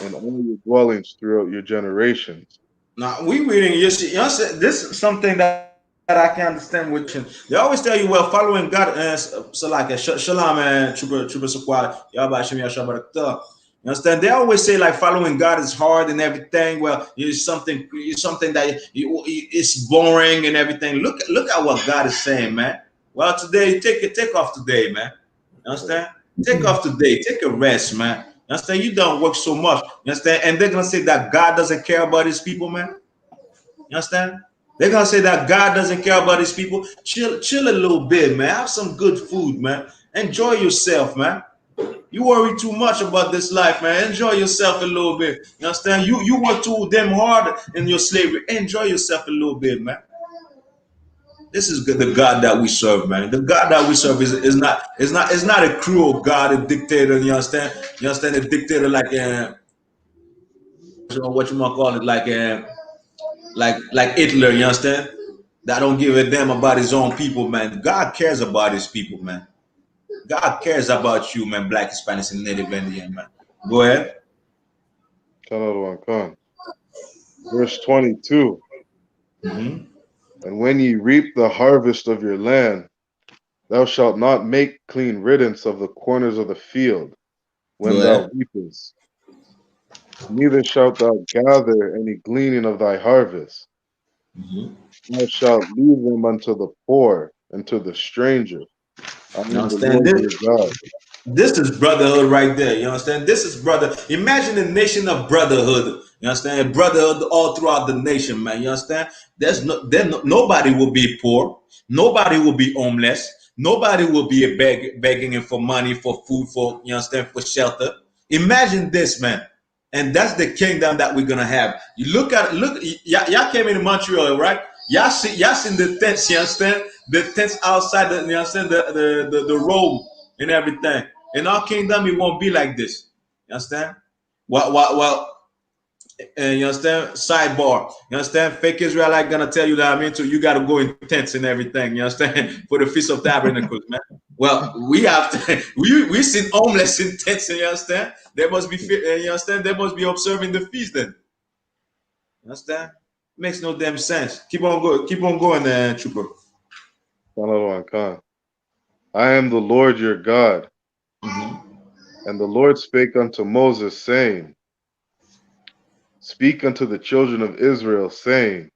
in all your dwellings throughout your generations. Now we reading you see, this is something that I can understand with you. They always tell you, well, following God so like a shalom and trooper supply, you understand? They always say like following God is hard and everything. Well, it's something that it's boring and everything. Look at what God is saying, man. Well, today take off today, man. You understand? Take off today. Take a rest, man. You understand? You don't work so much. You understand? And they're gonna say that God doesn't care about his people, man. You understand? They're gonna say that God doesn't care about his people. Chill a little bit, man. Have some good food, man. Enjoy yourself, man. You worry too much about this life, man. Enjoy yourself a little bit. You understand? You work too damn hard in your slavery. Enjoy yourself a little bit, man. This is the God that we serve, man. The God that we serve is not a cruel God, a dictator. You understand? You understand? A dictator like what you might call it, like Hitler. You understand? That don't give a damn about his own people, man. God cares about his people, man. God cares about you, man. Black, Hispanic, and Native Indian, man. Go ahead. Verse 22. And when ye reap the harvest of your land, thou shalt not make clean riddance of the corners of the field when thou reapest. Neither shalt thou gather any gleaning of thy harvest. Thou shalt leave them unto the poor and to the stranger. I am the Lord your God. This is brotherhood right there. You understand? This is brother. Imagine a nation of brotherhood. You understand? Brotherhood all throughout the nation, man. You understand? Nobody will be poor. Nobody will be homeless. Nobody will be begging for money, for food, for you understand, for shelter. Imagine this, man. And that's the kingdom that we're gonna have. You look, y'all came into Montreal, right? Y'all seen the tents, you understand? The tents outside, you understand, the road and everything. In our kingdom, it won't be like this. You understand? Well, you understand? Sidebar. You understand? Fake Israelite gonna tell you that you gotta go in tents and everything. You understand? For the Feast of Tabernacles, man. Well, we have to, we seen homeless in tents. You understand? They must be. You understand? They must be observing the feast then. You understand? Makes no damn sense. Keep on going, trooper. I am the Lord your God. And the Lord spake unto Moses, saying, Speak unto the children of Israel, saying,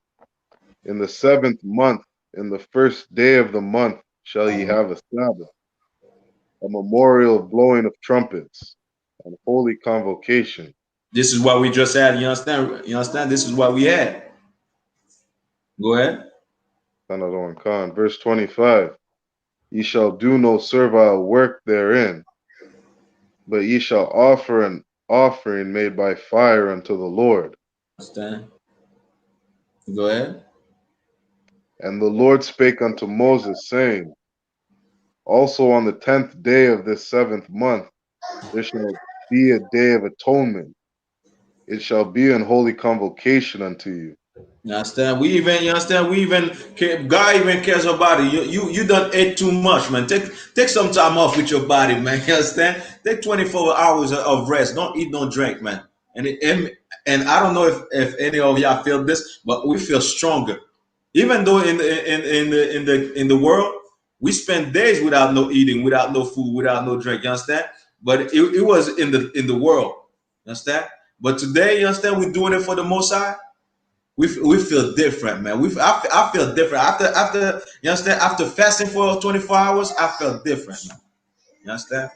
In the 7th month, in the 1st day of the month, shall ye have a Sabbath, a memorial of blowing of trumpets, and holy convocation. This is what we just had. You understand? You understand? This is what we had. Go ahead. Verse 25. Ye shall do no servile work therein, but ye shall offer an offering made by fire unto the Lord. Understand? Go ahead. And the Lord spake unto Moses, saying, Also on the 10th day of this 7th month there shall be a day of atonement. It shall be an holy convocation unto you. You understand? God even cares about it. You don't eat too much, man. Take some time off with your body, man. You understand? Take 24 hours of rest. Don't eat, don't drink, man. And I don't know if any of y'all feel this, but we feel stronger. Even though in the world we spend days without no eating, without no food, without no drink. You understand? But it was in the world. You understand? But today, you understand, we're doing it for the Most High. We feel different, man. I feel different after you understand. After fasting for 24 hours, I felt different, man. You understand?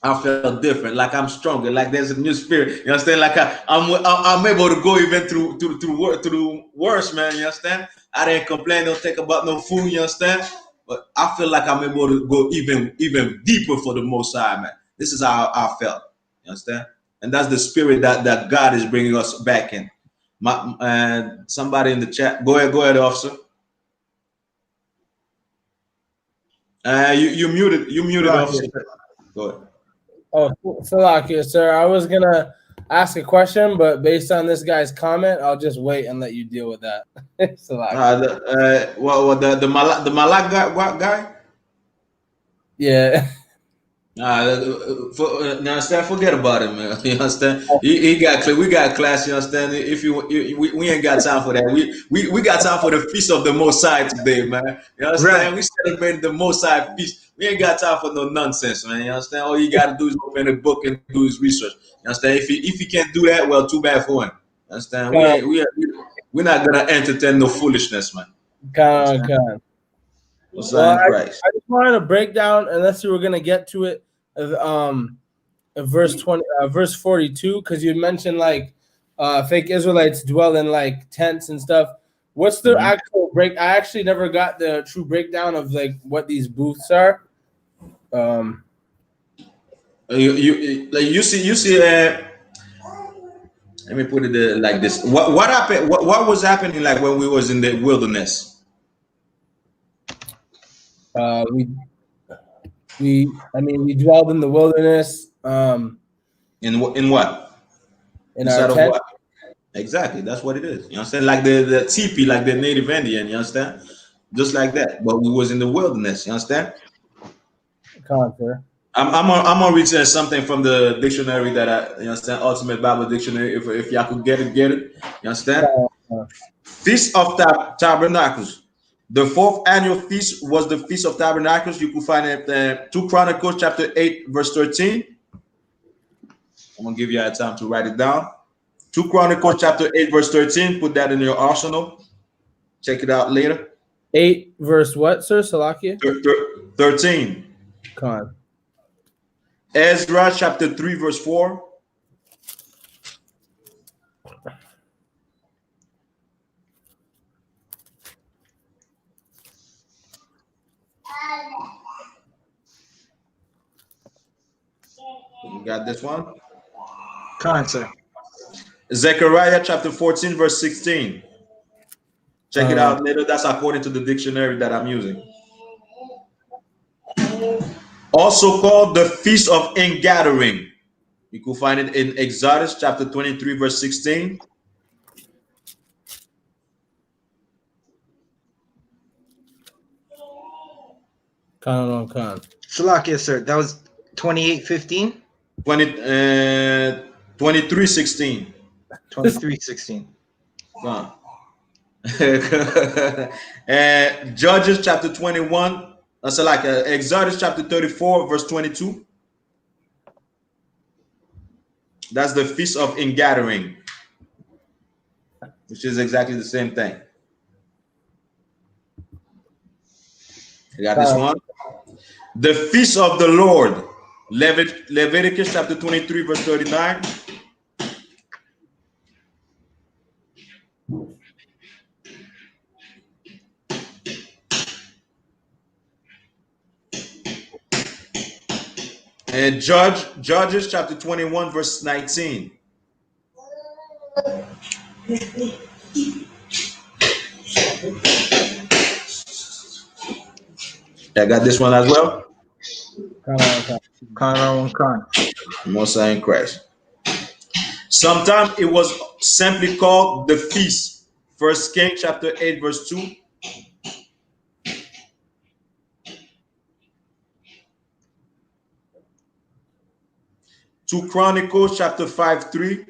I felt different, like I'm stronger, like there's a new spirit. You understand? Like I'm able to go even through worse, man. You understand? I didn't complain, don't think about no food. You understand? But I feel like I'm able to go even deeper for the Most High, man. This is how I felt. You understand? And that's the spirit that God is bringing us back in. Somebody in the chat, go ahead, officer. You muted, officer. Go ahead. Oh, Salakia, sir. I was gonna ask a question, but based on this guy's comment, I'll just wait and let you deal with that. Salakia. The Malak guy? Yeah. Understand? Forget about it, man. You understand? He got we got class. You understand? If we ain't got time for that. We got time for the feast of the Most High today, man. You understand? Right. We celebrate the Most High feast. We ain't got time for no nonsense, man. You understand? All you got to do is open a book and do his research. You understand? If he can't do that, well, too bad for him. You understand? We're not gonna entertain no foolishness, man. Con. Well, I just wanted to break down, unless you were gonna get to it, verse 20, verse 42, because you mentioned like fake Israelites dwell in like tents and stuff. What's the actual break? I actually never got the true breakdown of like what these booths are. You see. Let me put it like this. What happened? What was happening like when we was in the wilderness? We dwelled in the wilderness. In what? In our tent. What? Exactly, that's what it is. You understand? Like the teepee, like the native Indian. You understand? Just like that. But we was in the wilderness. You understand? Conquer. I'm gonna read something from the dictionary that you understand, Ultimate Bible Dictionary. If y'all could get it. You understand? Feast of Tabernacles. The fourth annual feast was the Feast of Tabernacles. You could find it in 2 Chronicles chapter 8, verse 13. I'm gonna give you time to write it down. 2 Chronicles chapter 8, verse 13. Put that in your arsenal. Check it out later. 8 verse what, sir? Salakia? 13. Con. Ezra chapter 3, verse 4. You got this one? Con, sir. Zechariah chapter 14, verse 16. Check it out later. That's according to the dictionary that I'm using. Also called the Feast of Ingathering. You can find it in Exodus chapter 23, verse 16. Con. Salakia, sir. That was 28:15? 23:16. 23:16. Judges chapter 21. That's like Exodus chapter 34, verse 22. That's the Feast of Ingathering, which is exactly the same thing. You got this one? The Feast of the Lord. Leviticus chapter 23, verse 39. And Judges chapter 21, verse 19. I got this one as well. Con. Mosai in Christ. Sometimes it was simply called the feast. 1 Kings chapter 8, verse 2. Two Chronicles chapter 5, 3.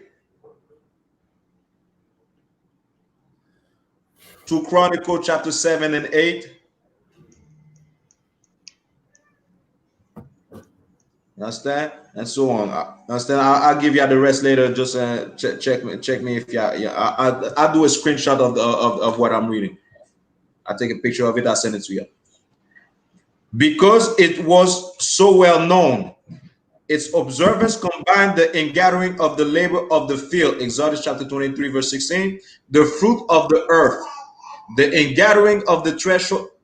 2 Chronicles chapter 7 and 8. Understand? And so on. Understand? I'll give you the rest later. Just check me if I'll do a screenshot of what I'm reading. I'll take a picture of it. I'll send it to you. Because it was so well known, Its observance combined the ingathering of the labor of the field, Exodus chapter 23, verse 16, the fruit of the earth, the ingathering of the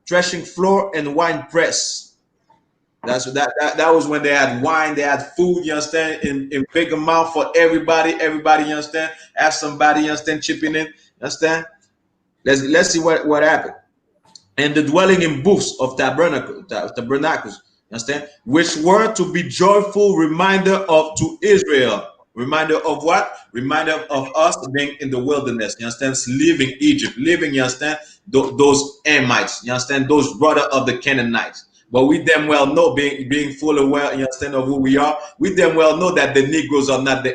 threshing floor and wine press. That was when they had wine, they had food, you understand, in big amount for everybody, you understand, have somebody, you understand, chipping in, you understand. Let's see what happened. And the dwelling in booths of tabernacles, understand, which were to be joyful reminder to Israel. Reminder of what? Reminder of us being in the wilderness, you understand, leaving Egypt, leaving, you understand, those Amites, you understand, those brother of the Canaanites. But we damn well know, being fully aware, you understand, of who we are, we damn well know that the Negroes are not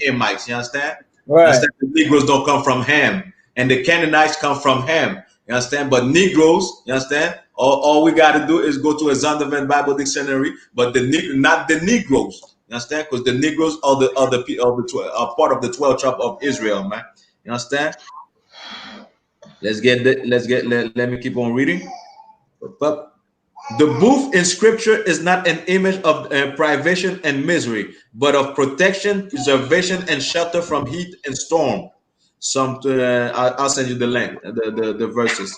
Amites, you understand? Right. You understand? The Negroes don't come from Ham, and the Canaanites come from Ham. You understand? But Negroes, you understand? All we got to do is go to a Zondervan Bible Dictionary, but not the Negroes. You understand? Because the Negroes are part of the 12 tribe of Israel, man. You understand? Let me keep on reading. But the booth in Scripture is not an image of privation and misery, but of protection, preservation, and shelter from heat and storm. I'll send you the link, the verses.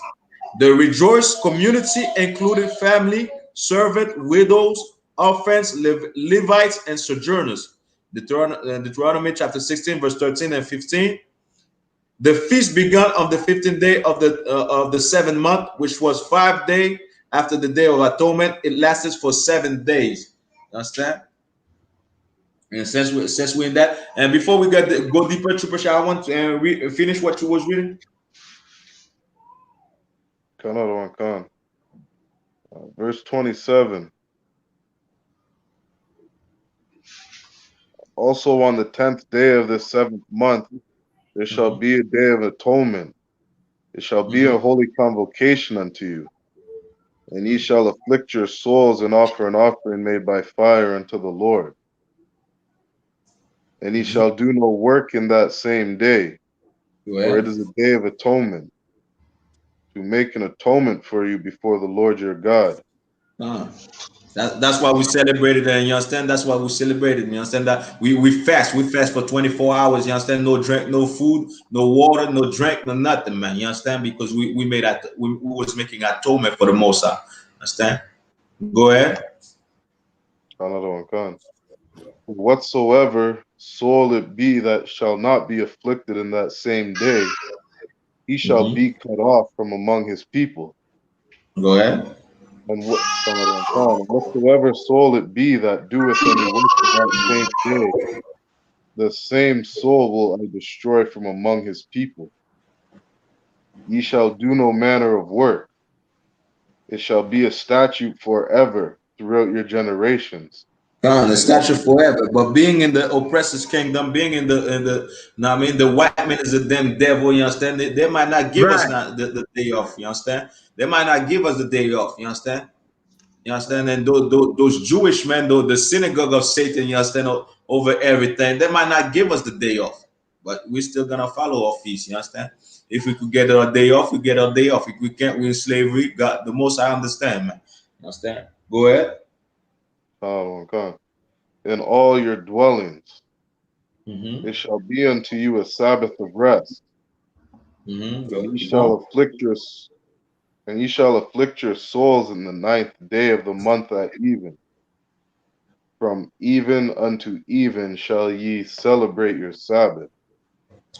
The rejoiced community included family, servant, widows, orphans, Levites, and sojourners. Deuteronomy chapter 16, verse 13 and 15. The feast began on the 15th day of the 7th month, which was 5 days after the Day of Atonement. It lasted for 7 days. Understand? And since we're in that, and before we go deeper, Trooper, I want to finish what you was reading. Verse 27. Also on the 10th day of the 7th month, there shall be a day of atonement. It shall be a holy convocation unto you. And ye shall afflict your souls and offer an offering made by fire unto the Lord. And ye shall do no work in that same day, for it is a day of atonement, to make an atonement for you before the Lord your God. That's why we celebrated, and you understand. That's why we celebrated. You understand that we fast. We fast for 24 hours. You understand? No drink, no food, no water, no drink, no nothing, man. You understand? Because we was making atonement for the Most High. Understand? Go ahead. Another one, come. Whatsoever soul it be that shall not be afflicted in that same day, he shall be cut off from among his people. Go ahead. And whatsoever soul it be that doeth any work in that same day, the same soul will I destroy from among his people. Ye shall do no manner of work. It shall be a statute forever throughout your generations. The statute forever. But being in the oppressor's kingdom, being in the white man is a damn devil. You understand? They might not give us the day off. You understand? They might not give us the day off. You understand? You understand? And those Jewish men, the synagogue of Satan, you understand, over everything, they might not give us the day off. But we're still going to follow our feast. You understand? If we could get a day off, we get a day off. If we can't, we're in slavery. God, the most I understand, man. You understand? Go ahead. In all your dwellings, it shall be unto you a Sabbath of rest. And ye shall afflict your souls in the 9th day of the month at even. From even unto even shall ye celebrate your Sabbath.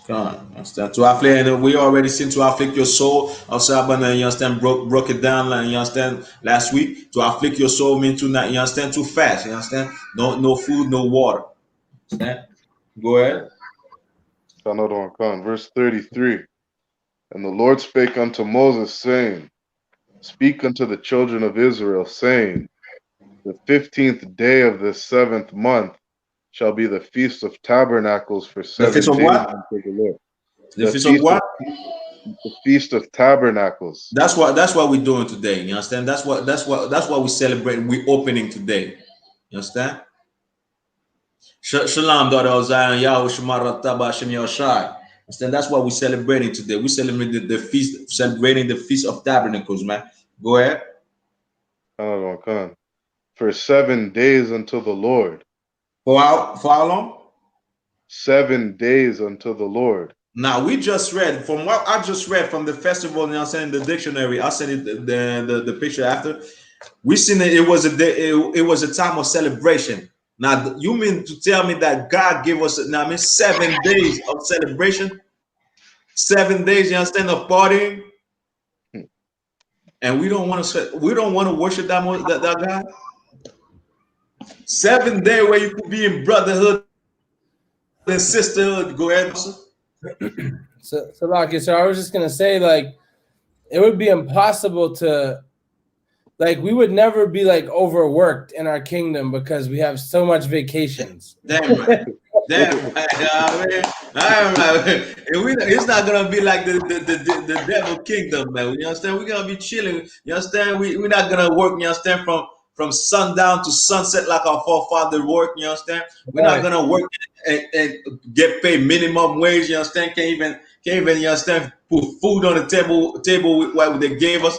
To afflict, and we already seen to afflict your soul. Also, you understand, broke it down, and you understand, last week. To afflict your soul means to not, you understand, too fast. You understand? No food, no water. Understand? Go ahead. Verse 33. And the Lord spake unto Moses, saying, Speak unto the children of Israel, saying, The 15th day of this 7th month shall be the Feast of Tabernacles for 7 days unto the Lord. The feast of what? The Feast of Tabernacles. That's what we're doing today. You understand? That's what we celebrate. We're opening today. You understand? Shalom, daughter of Zion, Yahweh Shemar Taba Hashem Yahushai. Understand? That's what we're celebrating today. We're celebrating the feast, of Tabernacles, man. Go ahead. 1 For 7 days unto the Lord. For how long? 7 days unto the Lord. Now we just read from what I just read from the festival. You know, saying the dictionary. I'll send it the picture after. We seen that it was a day, it was a time of celebration. Now you mean to tell me that God gave us now I mean 7 days of celebration, 7 days, you understand, of partying, and we don't want to worship that God. 7 days where you could be in brotherhood and sisterhood. Go ahead, sir. So I was just gonna say, like, it would be impossible to, like, we would never be like overworked in our kingdom because we have so much vacations. Damn right. Damn right. It's not gonna be like the devil kingdom, man. You understand? We're gonna be chilling. You understand? We're not gonna work, you understand, from sundown to sunset like our forefather worked, you understand? We're not gonna work and get paid minimum wage, you understand? Can't even, you understand, put food on the table with what they gave us.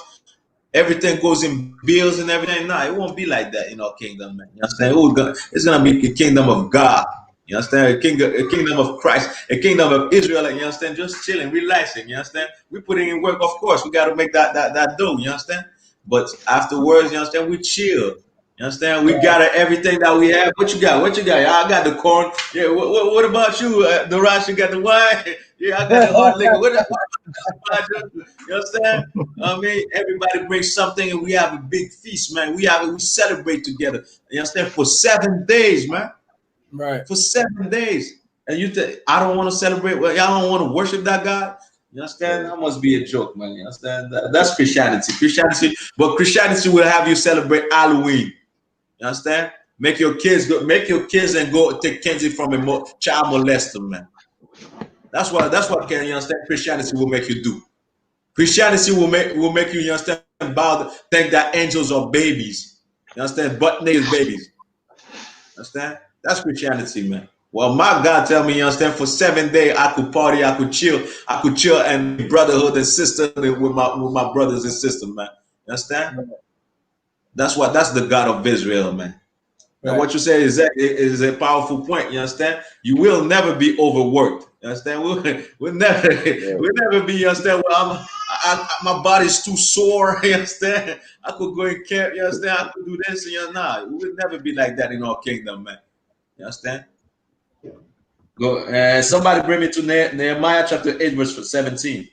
Everything goes in bills and everything. No, it won't be like that in our kingdom, man. You understand? It's gonna be a kingdom of God. You understand? A kingdom of Christ, a kingdom of Israel. You understand? Just chilling, relaxing. You understand? We putting in work, of course. We got to make that dough. You understand? But afterwards, you understand? We chill. You understand? We got everything that we have. What you got? What you got? I got the corn. Yeah. What about you, the rice? You got the wine? Yeah, I got the hard liquor. What about you? You understand? I mean, everybody brings something, and we have a big feast, man. We celebrate together. You understand? For 7 days, man. Right. For 7 days, and you think I don't want to celebrate? Well, y'all don't want to worship that God. You understand? That must be a joke, man. You understand? That's Christianity. But Christianity will have you celebrate Halloween. You understand? Make your kids and go take Kenzie from a child molester, man. That's what you understand. Christianity will make you do. Christianity will make you understand, think that angels are babies. You understand? Butt nails babies. Understand? That's Christianity, man. Well, my God tell me, you understand, for 7 days I could party, I could chill and brotherhood and sisterhood with my brothers and sisters, man. You understand? That's the God of Israel, man. Right. And what you say is a powerful point. You understand? You will never be overworked. You understand? We'll never be. You understand? Well, my body's too sore. You understand? I could go in camp. You understand? I could do this. Nah, we will never be like that in our kingdom, man. You understand? Go. Somebody bring me to Nehemiah chapter 8, verse 17.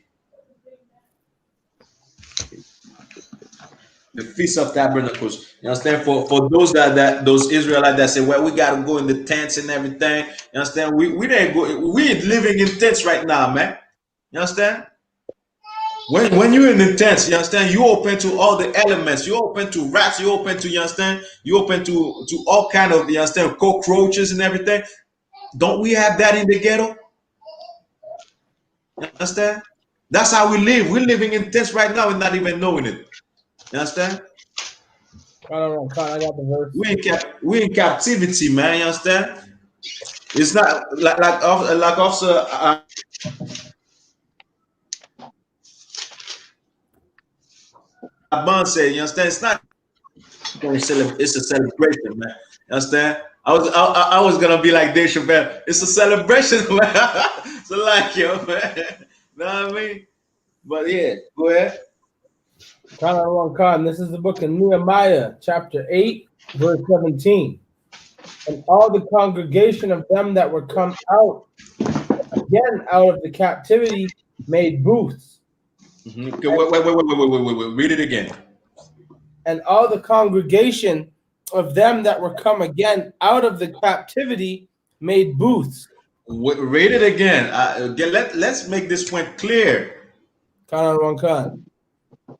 The Feast of Tabernacles. You understand? For those those Israelites that say, well, we gotta go in the tents and everything. You understand? We didn't go. We living in tents right now, man. You understand? When you're in the tents, you understand, you open to all the elements, you open to rats, you open to, you understand, you open to all kind of, you understand, cockroaches and everything. Don't we have that in the ghetto? You understand? That's how we live. We're living in tents right now and not even knowing it. You understand? I don't know. I got the verse. We in captivity, man. You understand? It's not like Officer Bond said. You understand? It's not. It's a celebration, man. You understand? I was gonna be like Dave Chappelle. It's a celebration, man. So like, yo, man. Know what I mean? But yeah, go ahead. This is the book of Nehemiah, chapter 8, verse 17. And all the congregation of them that were come out again out of the captivity made booths. Mm-hmm. Okay, wait. Read it again. And all the congregation of them that were come again out of the captivity made booths. Read it again. Let's make this point clear.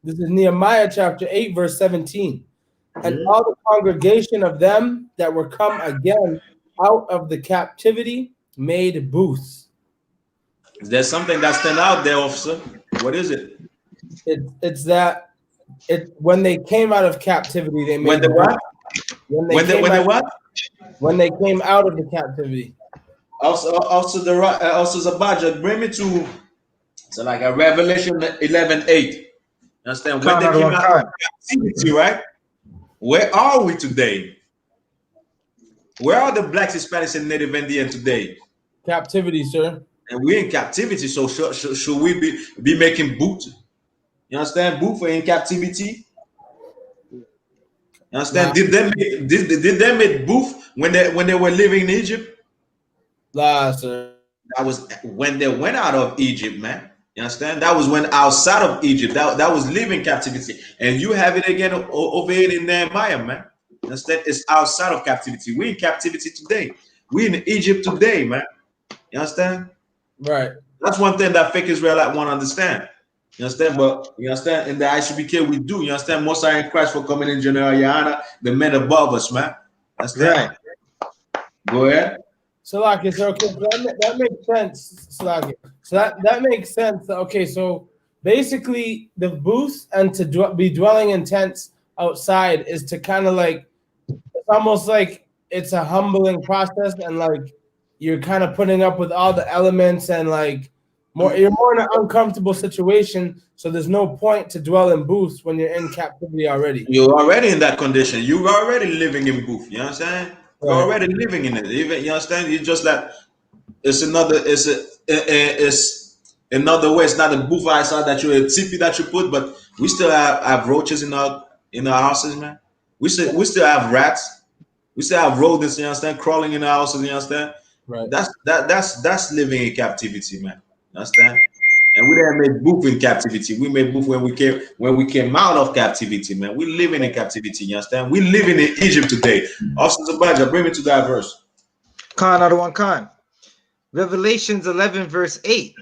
This is Nehemiah chapter 8, verse 17. And all the congregation of them that were come again out of the captivity made booths. Is there something that stand out there, officer? What is it? It's that when they came out of captivity, they made when the what? When they came out of the captivity. Also Zabaja, bring me to like a Revelation 11:8. Understand? When they came out of captivity, right? Where are we today? Where are the blacks, Hispanics, and Native Indian today? Captivity, sir. And we're in captivity. So should we be making boot? You understand? Boot for in captivity. You understand? Nah. Did they make booth when they were living in Egypt? Nah, sir. That was when they went out of Egypt, man. You understand? That was when outside of Egypt. That was living captivity. And you have it again over here in Nehemiah, man. You understand? It's outside of captivity. We're in captivity today. We're in Egypt today, man. You understand? Right. That's one thing that fake Israelite want to understand. You understand? But you understand, in the ICBK we do. You understand? Most are in Christ for coming in General Yana, the men above us, man. Understand? Right. Go ahead. Salaki, so okay, so that makes sense, Salaki. So that makes sense. Okay, so basically the booth and to be dwelling in tents outside is to kind of like, it's almost like it's a humbling process, and like you're kind of putting up with all the elements, and like you're more in an uncomfortable situation, so there's no point to dwell in booths when you're in captivity already. You're already in that condition. You're already living in booth. You understand? You're Right. already living in it. Even you understand? It's just like it's another way. It's not a booth outside that you're a tipi that you put, but we still have roaches in our houses, man. We still have rats. We still have rodents, you understand, crawling in our houses, you understand? Right. That's living in captivity, man. You understand? And we didn't make booth in captivity. We made booth when we came out of captivity, man. We living in captivity, you understand? We living in Egypt today. Officer Zabaja, bring me to that verse. Khan out of one Khan. Revelations 11 verse 8.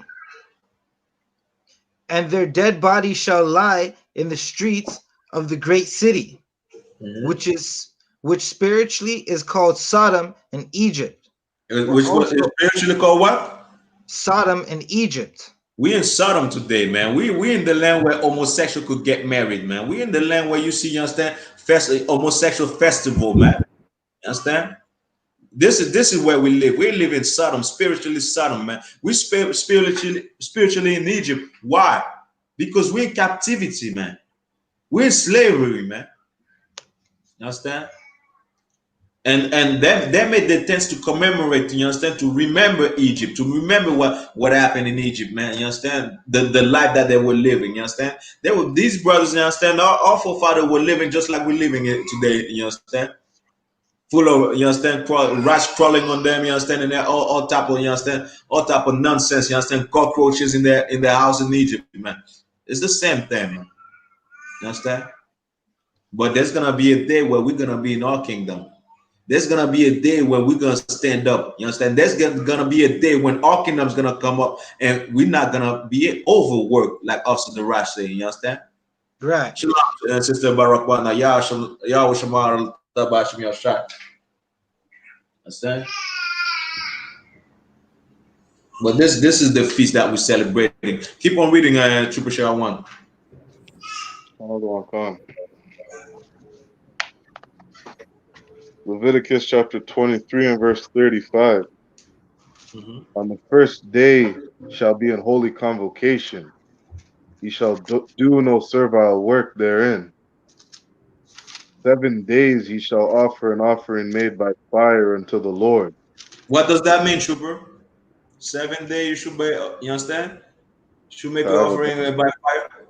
And their dead bodies shall lie in the streets of the great city, which spiritually is called Sodom and Egypt. Which was spiritually called what? Sodom and Egypt. We in Sodom today, man. We in the land where homosexual could get married, man. We in the land where you see, you understand, homosexual festival, man. You understand? This is where we live. We live in Sodom, spiritually Sodom, man. We spiritually in Egypt. Why? Because we're in captivity, man. We're in slavery, man. You understand? And they made the tents to commemorate, you understand, to remember Egypt, to remember what happened in Egypt, man. You understand? The life that they were living, you understand? They were these brothers, you understand, our forefathers were living just like we're living it today, you understand? Full of, you understand, rats crawling on them, you understand, and all type of, you understand, all type of nonsense, you understand, cockroaches in their house in Egypt, man. It's the same thing, man. You understand? But there's gonna be a day where we're gonna be in our kingdom. There's gonna be a day where we're gonna stand up. You understand? There's gonna be a day when our kingdom's gonna come up, and we're not gonna be overworked like Officer the Rash saying. You understand? Right. Shalom, Sister Barakwana. Yahweh Shamar Tabashim Yashak. Understand? But this is the feast that we're celebrating. Keep on reading, Trooper Shah 1. Leviticus chapter 23 and verse 35. On the first day shall be an holy convocation. Ye shall do no servile work therein. 7 days ye shall offer an offering made by fire unto the Lord. What does that mean, Trooper? 7 days you should be, you understand? You should make an offering by fire.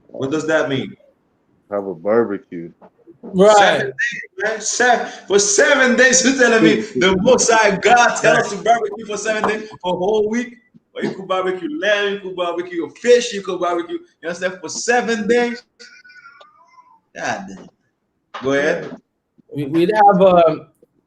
What does that mean? Have a barbecue. Right. 7 days, man. For 7 days, you're telling me the Most High God tell us to barbecue for 7 days, for a whole week? Or you could barbecue lamb, you could barbecue fish, you could barbecue, you understand, for 7 days? God damn. Go ahead. We'd have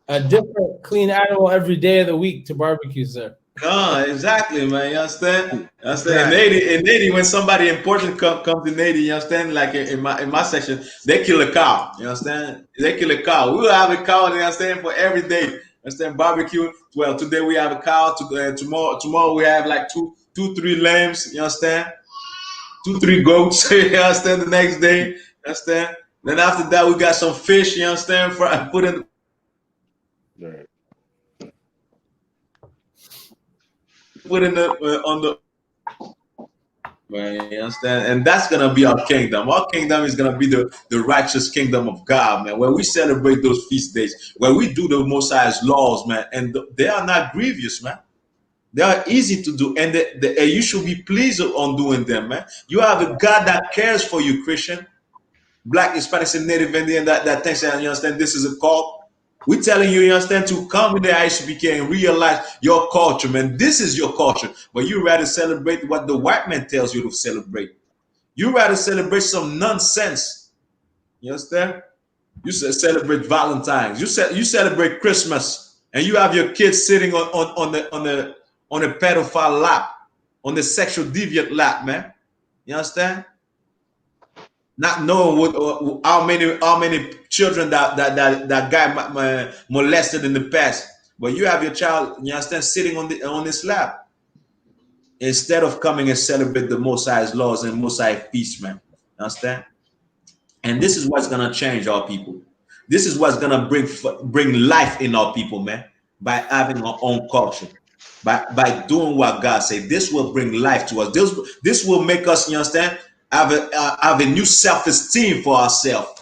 a different clean animal every day of the week to barbecue, sir. Exactly, man. You understand? You understand? In Haiti, when somebody important comes in Haiti, you understand? Like in my section, they kill a cow. You understand? They kill a cow. We will have a cow. You understand? For every day. You understand? Barbecue. Well, today we have a cow. Tomorrow we have like two, 3 lambs. You understand? 2, 3 goats. You understand? The next day. You understand? Then after that, we got some fish. You understand? Put in. Right. Put in the on Man, you understand? And that's gonna be our kingdom. Our kingdom is gonna be the righteous kingdom of God, man. Where we celebrate those feast days, where we do the Most High's laws, man, and they are not grievous, man. They are easy to do, and and you should be pleased on doing them, man. You have a God that cares for you, Christian, Black, Hispanic, and Native Indian that thinks that you understand this is a cult. We're telling you, you understand, to come with the ICBK and realize your culture, man. This is your culture, but you rather celebrate what the white man tells you to celebrate. You rather celebrate some nonsense. You understand? You celebrate Valentine's. You celebrate Christmas, and you have your kids sitting on a pedophile lap, on the sexual deviant lap, man. You understand? Not knowing how many children that guy molested in the past, but you have your child, you understand, sitting on his lap instead of coming and celebrate the Most High's laws and Most High feast, man. You understand? And this is what's gonna change our people. This is what's gonna bring life in our people, man. By having our own culture, by doing what God said, this will bring life to us. This will make us, you understand, have a new self-esteem for ourselves.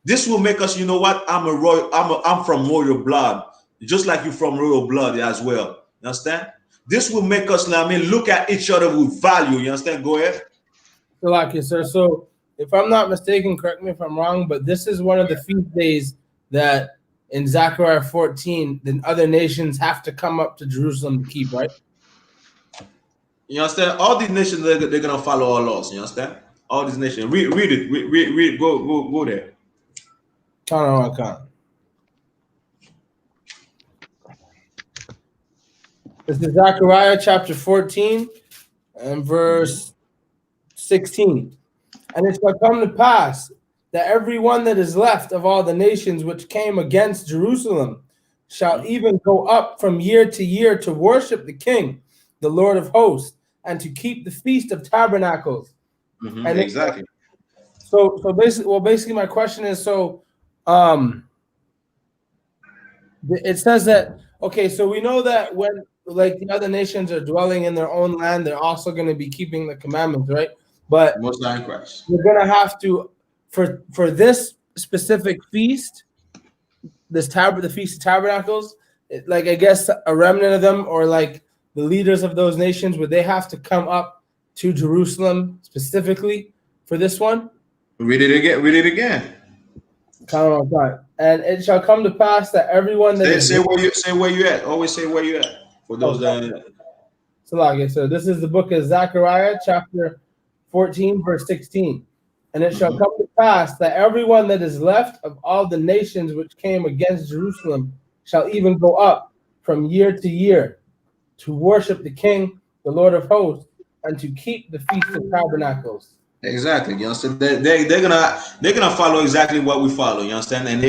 This will make us, you know what? I'm from royal blood, just like you from royal blood as well. You understand? This will make us, look at each other with value. You understand? Go ahead. Like it, sir. So, if I'm not mistaken, correct me if I'm wrong, but this is one of the feast days that in Zechariah 14, the other nations have to come up to Jerusalem to keep, right? You understand? All these nations, they're gonna follow our laws. You understand? All these nations. Read it. Read. Go there. This is Zechariah chapter 14 and verse 16. And it shall come to pass that every one that is left of all the nations which came against Jerusalem shall even go up from year to year to worship the King, the Lord of hosts, and to keep the Feast of Tabernacles. And exactly. So basically my question is, it says that, okay, so we know that when like the other nations are dwelling in their own land, they're also going to be keeping the commandments, right? But Most High in Christ, we're going to have to, for this specific feast, the Feast of Tabernacles, like I guess a remnant of them, or like the leaders of those nations, would they have to come up to Jerusalem specifically for this one? Read it again. And it shall come to pass that everyone that say where you at. Always say where you at for those that. So this is the book of Zechariah, chapter 14, verse 16. And it shall come to pass that everyone that is left of all the nations which came against Jerusalem shall even go up from year to year to worship the King, the Lord of hosts, and to keep the Feast of Tabernacles. Exactly. You understand? They're gonna follow exactly what we follow. You understand? And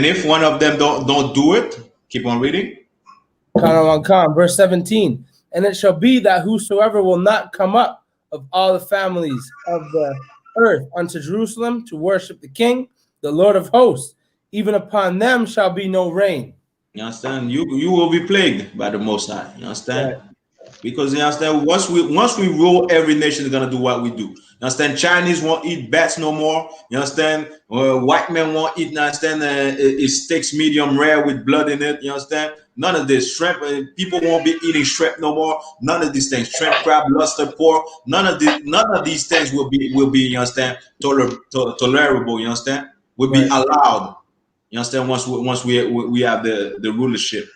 if one of them don't do it, keep on reading. Verse 17. And it shall be that whosoever will not come up of all the families of the earth unto Jerusalem to worship the King, the Lord of hosts, even upon them shall be no rain. You understand? You will be plagued by the Most High. You understand? Right. Because you understand, once we rule, every nation is gonna do what we do. You understand? Chinese won't eat bats no more. You understand? White men won't eat. You understand? Steaks medium rare with blood in it. You understand? None of this shrimp. People won't be eating shrimp no more. None of these things. Shrimp, crab, lobster, pork. None of these things will be. You understand? Tolerable. You understand? Will be allowed. You understand? Once we have the rulership.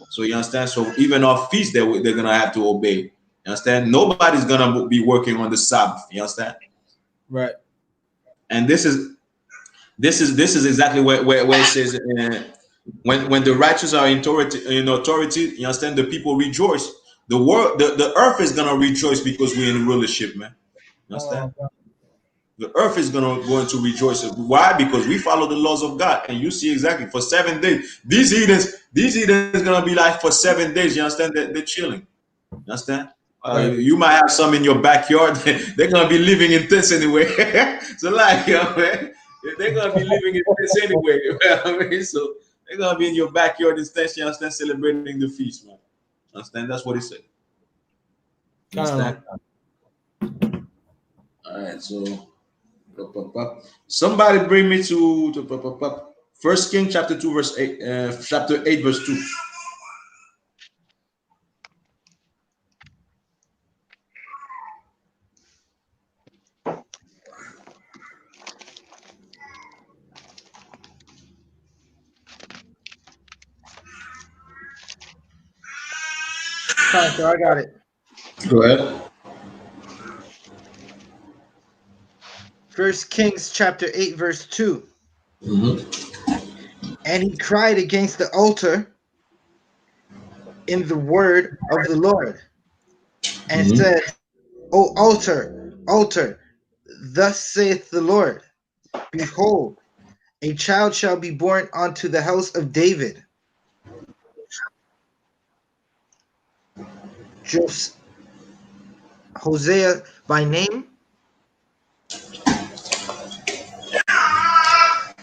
So you understand? So even our feast, they're gonna have to obey. You understand? Nobody's gonna be working on the Sabbath. You understand? Right. And this is exactly where it says when the righteous are in authority, you understand? The people rejoice. The earth is gonna rejoice because we're in rulership, man. You understand? The earth is going to rejoice. Why? Because we follow the laws of God. And you see exactly for 7 days. These heathens going to be like for 7 days. You understand? They're chilling. You understand? You might have some in your backyard. They're going to be living in tents anyway. So like, man, they're going to be living in tents anyway. So they're going to be in your backyard instead. You understand? Celebrating the feast, man. You understand? That's what he said. You understand? All right, so somebody bring me to First King chapter 2 verse 8, chapter 8 verse 2. So I got it. Go ahead. First Kings chapter 8 verse 2. And he cried against the altar in the word of the Lord, and said, O altar, altar, thus saith the Lord, behold, a child shall be born unto the house of David, Hosea by name.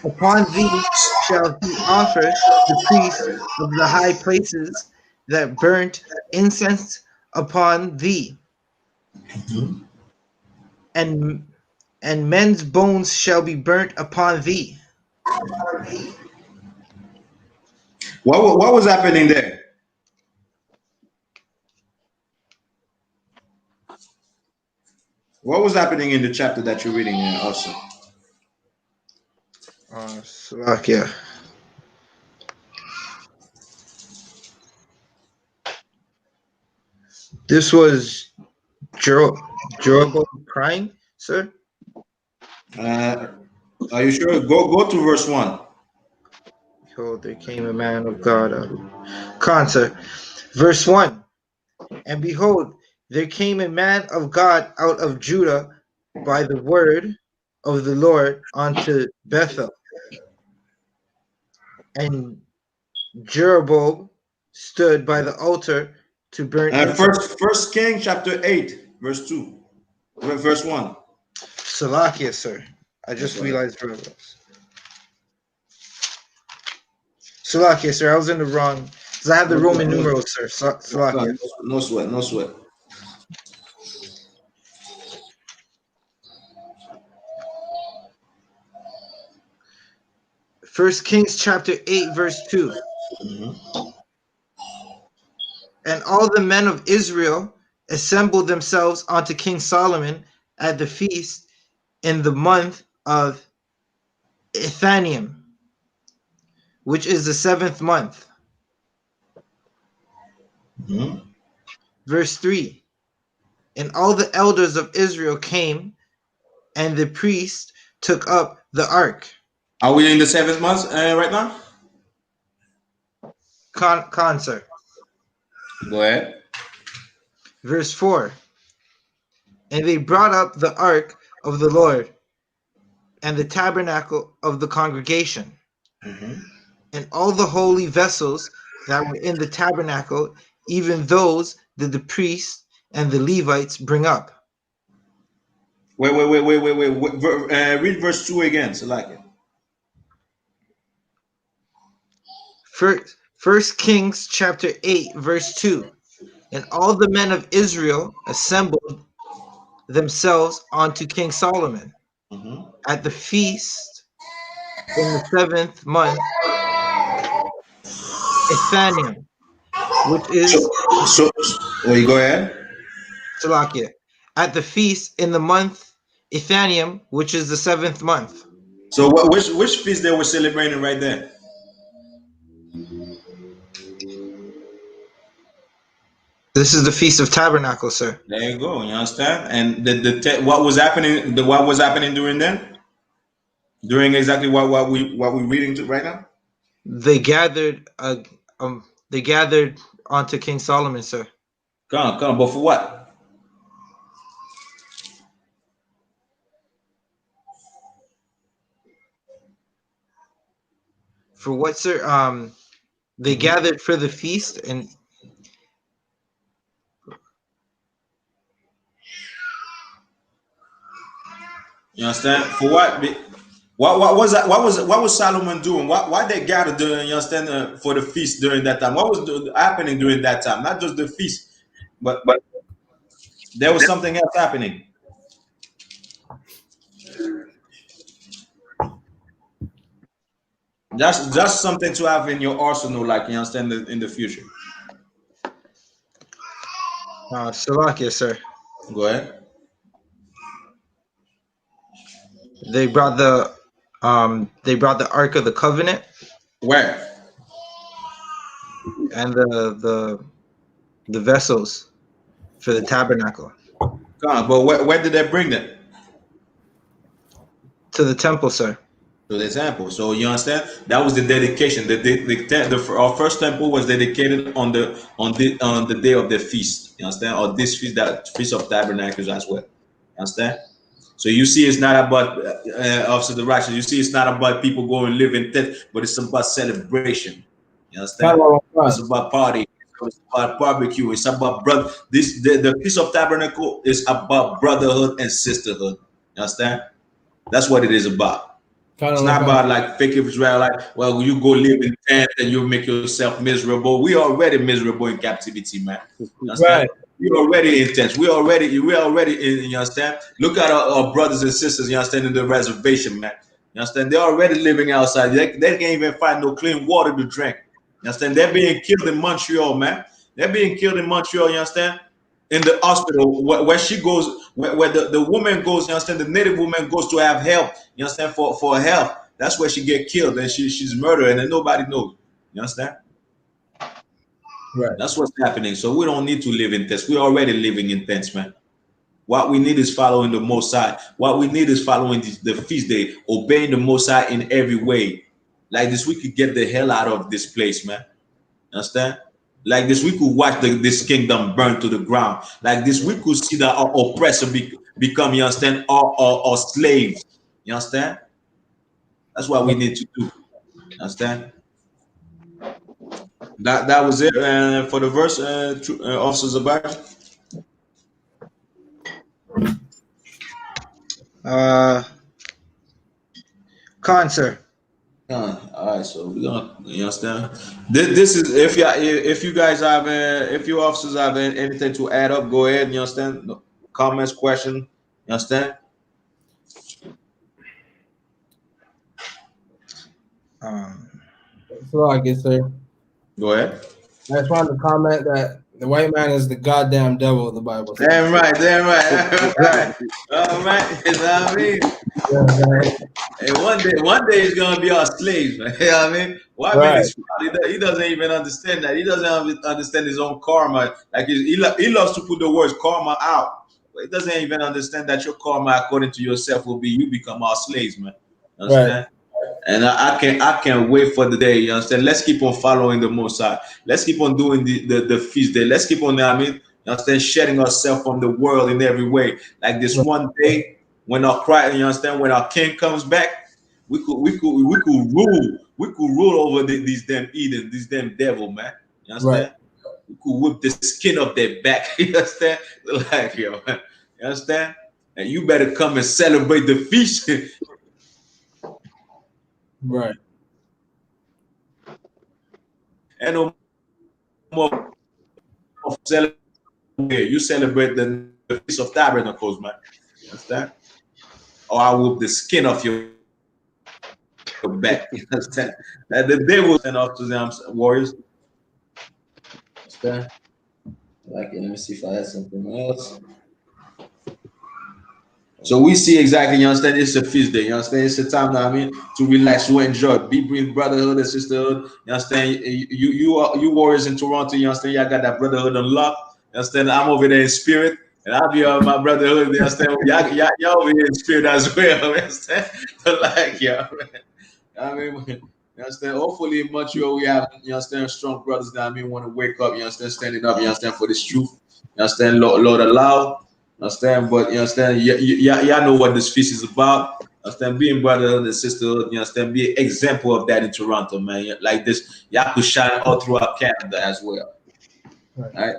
Upon thee shall he offer the priests of the high places that burnt incense upon thee, and men's bones shall be burnt upon thee. What was happening there? What was happening in the chapter that you're reading here also? Slovakia. This was Jeroboam crying, sir? Are you sure? Go to verse 1. Behold, there came a man of God. Sir. Verse 1. And behold, there came a man of God out of Judah by the word of the Lord unto Bethel. And Jeroboam stood by the altar to burn incense. First King chapter 8 verse 2. Verse 1. Salakia, sir. I just realized verbs. Salakia, sir. I was in the wrong. Because I have the Roman numerals, sir. Salakia. No sweat, no sweat. First Kings chapter 8 verse 2. And all the men of Israel assembled themselves unto King Solomon at the feast in the month of Ethanium, which is the 7th month. Verse 3. And all the elders of Israel came, and the priest took up the ark. Are we in the 7th month right now? Sir. Go ahead. Verse 4. And they brought up the ark of the Lord and the tabernacle of the congregation, and all the holy vessels that were in the tabernacle, even those did the priests and the Levites bring up. Wait. Read verse 2 again, Salakia. First Kings chapter 8 verse 2. And all the men of Israel assembled themselves unto King Solomon at the feast in the 7th month, Ethanium, which is you go ahead. Salakia. At the feast in the month Ethanium, which is the 7th month. So which feast they were celebrating right there? This is the Feast of Tabernacle, sir. There you go. You understand? And what was happening? What was happening during then? During exactly what we're reading right now? They gathered. They gathered onto King Solomon, sir. Come on, but for what? For what, sir? They gathered for the feast, and you understand? For what? What was that? What was Solomon doing? Why they gathered during? You understand? For the feast during that time. What was happening during that time? Not just the feast, but there was something else happening. Just something to have in your arsenal, like you understand, in the future. Salakia, sir. Go ahead. They brought the Ark of the Covenant. Where? And the vessels for the tabernacle. But where did they bring them? To the temple, sir. To the temple. So you understand? That was the dedication. Our first temple was dedicated on the day of the feast. You understand? Or this feast, that Feast of Tabernacles as well. You understand? So you see, it's not about Officer the Righteous. You see, it's not about people going and live in tent, but it's about celebration. You understand? It's about party. It's about barbecue. It's about brother. The Feast of Tabernacle is about brotherhood and sisterhood. You understand? That's what it is about. It's not about like fake Israel, like, well, you go live in tent and you make yourself miserable. We already miserable in captivity, man. You understand? Right. We're already intense. We're already in, you understand? Look at our brothers and sisters, you understand, in the reservation, man. You understand? They're already living outside. They can't even find no clean water to drink. You understand? They're being killed in Montreal, man. They're being killed in Montreal, you understand? In the hospital where she goes, where the woman goes, you understand, the native woman goes to have help, you understand, for health. That's where she get killed and she's murdered and nobody knows. You understand? Right. That's what's happening. So we don't need to live in tents. We're already living in tents, man. What we need is following the Most High. What we need is following the feast day, obeying the Most High in every way. Like this, we could get the hell out of this place, man. You understand? Like this, we could watch this kingdom burn to the ground. Like this, we could see that our oppressor become, you understand, our slaves. You understand? That's what we need to do. You understand? That was it for the verse, Officer Zabaj. Khan, sir. All right, so we're gonna, you understand. This is if you guys have if you officers have anything to add up, go ahead. You understand? No, comments, question. You understand? So I guess, sir. Go ahead. I just wanted to comment that the white man is the goddamn devil of the Bible. Damn right, damn right. All right, you know what I mean? Hey, one day he's gonna be our slaves, man. You know what I mean? Why? Right. He doesn't even understand that. He doesn't understand his own karma. Like he loves to put the words karma out, but he doesn't even understand that your karma, according to yourself, will be you become our slaves, man. You understand? Right. And I can't wait for the day. You understand? Let's keep on following the Most High. Let's keep on doing the feast day. Let's keep on, I mean, you understand, shedding ourselves from the world in every way. Like this one day, when our Christ, you understand, when our King comes back, we could rule over these damn Eden, these damn devil, man. You understand? Right. We could whip the skin off their back. You understand? Like, yo, man. You understand? And you better come and celebrate the feast. Right. And no more celebrate. You celebrate the Feast of Tabernacles, man. You understand? Or I will the skin off your back. You understand? That the devil send off to them warriors. Understand? Like, let me see if I had something else. So we see exactly, you understand, it's a feast day, you understand, it's a time now, I mean, to relax, to enjoy, be with brotherhood and sisterhood, you understand, you warriors in Toronto, you understand, y'all got that brotherhood unlocked, you understand, I'm over there in spirit, and I'll be on my brotherhood, you understand, y'all over here in spirit as well, you understand, like, yeah, I mean, you understand, hopefully in Montreal we have, you understand, strong brothers that, I mean, want to wake up, you understand, standing up, you understand, for this truth, you understand, Lord allow. Understand, but you understand, y'all know what this feast is about. Understand, being brotherhood and sisterhood, you understand, be an example of that in Toronto, man. Like this, y'all could shine all throughout Canada as well. Right. All right.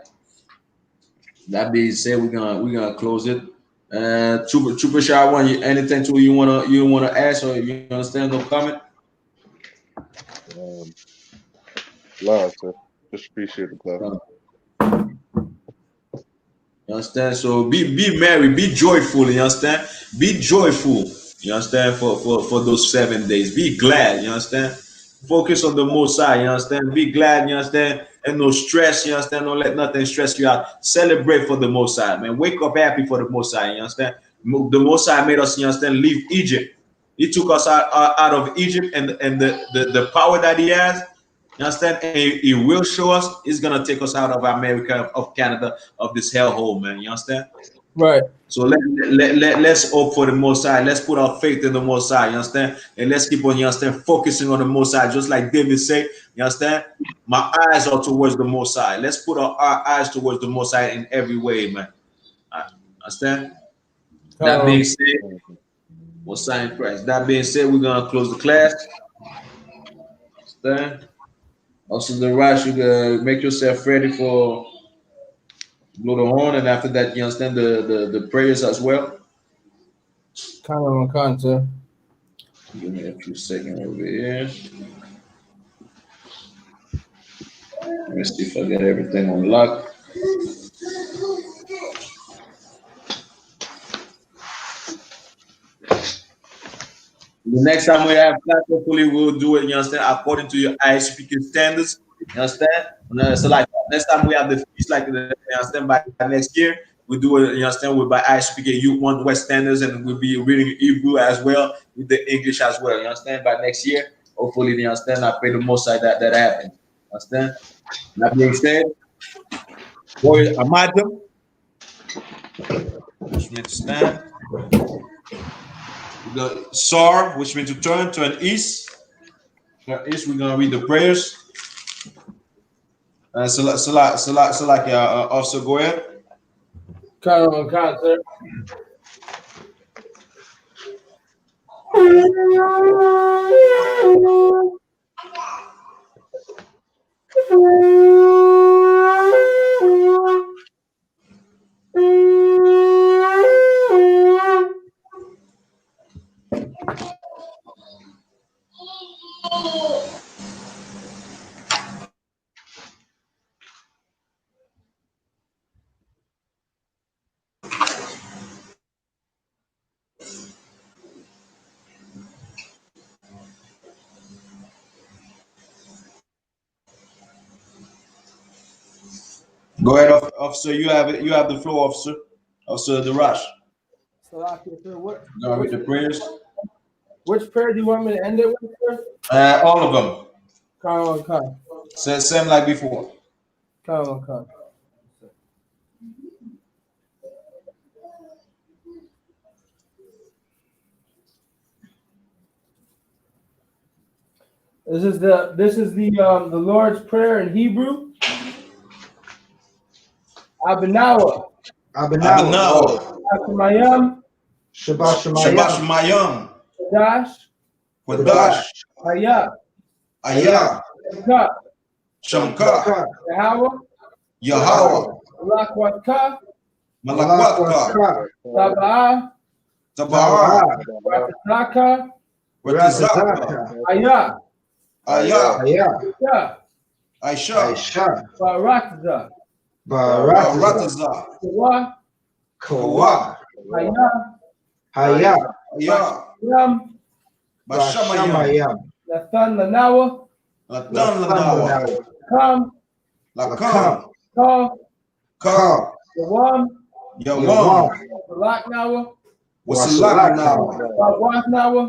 That being said, we're gonna close it. Trooper Shah, anything to you wanna ask, or you understand, no comment? Love, sir. Just appreciate the class. You understand? So be merry, be joyful, you understand? Be joyful. You understand? For those 7 days. Be glad, you understand? Focus on the Most High, you understand? Be glad, you understand? And no stress, you understand? Don't let nothing stress you out. Celebrate for the Most High, man. Wake up happy for the Most High, you understand? The Most High made us, you understand, leave Egypt. He took us out of Egypt, and the power that he has, you understand? And he will show us. He's gonna take us out of America, of Canada, of this hellhole, man. You understand? Right. So let's hope for the Most High. Let's put our faith in the Most High. You understand? And let's keep on, you understand, focusing on the Most High. Just like David said, you understand? My eyes are towards the Most High. Let's put our eyes towards the Most High in every way, man. Understand? That being said, Most High in Christ. That being said, we're gonna close the class. Understand? Also, the rush, you gotta make yourself ready for blow the horn, and after that, you understand the prayers as well. Sir. Give me a few seconds over here. Let me see if I get everything unlocked. The next time we have class, hopefully we'll do it, you understand, according to your Isupk standards. You understand? So like next time we have the feast, like you understand, by next year, we do it, you understand, with by Isupk U1 West standards, and we'll be reading Hebrew as well, with the English as well. You understand? By next year, hopefully, you understand, I pray the most side that happens. Understand? That being said, boy, Amadam, which means stand. The Sar, which means to turn east. Turn east, we're gonna read the prayers. Officer, go ahead. Sir. Go ahead, officer. You have it. You have the floor, officer. Officer the rush. Read the prayers. Which prayer do you want me to end it with, sir? All of them. Same like before. This is the Lord's Prayer in Hebrew. Abinawa. Shemayam. Shemayam. Kodash. Ayah. Shamka. Yahweh. Malakwaka. Tabaa. Ratazaka. Ayah. Aisha. Barataza. Kawa. Ayah. Bashamayam. Nathan Lanawa. Kam. Ka. Yawam. Salaknawa. Wasalaknawa. Wathnawa.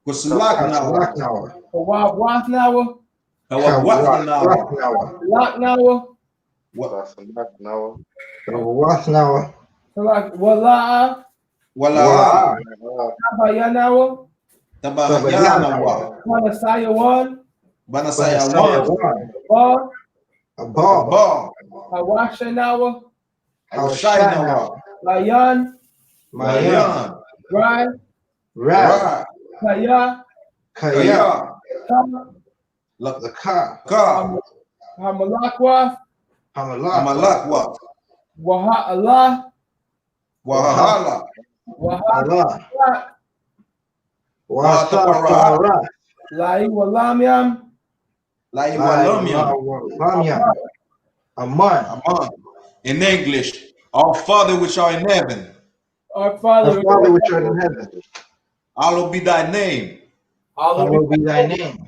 Wasalaknawa. Wathnawa. Wathnawa. Wala'a. Tabayanawa. Banasayawan. Ba. Ba. Hawashanawa. Mayan. Ra. Kaya. Ka. Hamalakwa. Wahala. Lai Walamiam. Aman. In English, our Father which are in heaven, Our Father which art in heaven, hallowed be thy name. hallowed be thy name.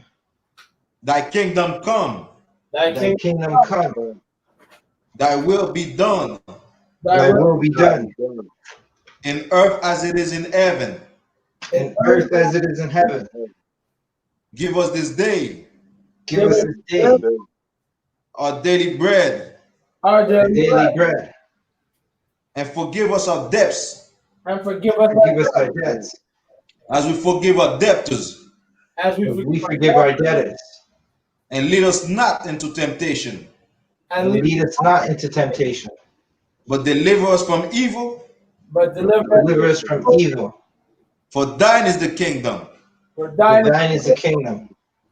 Thy kingdom come. Thy kingdom come. Thy will be done. Thy will be done In earth as it is in heaven. in earth as it is in heaven. Give us this day Give us this day our daily bread. our daily bread, And forgive us our debts and forgive us forgive us our debts as we forgive our debtors. as as we forgive our debtors. And lead us not into temptation, And lead us not into temptation, but deliver us from evil. but deliver us from evil. For thine is the kingdom, For For thine thine is the kingdom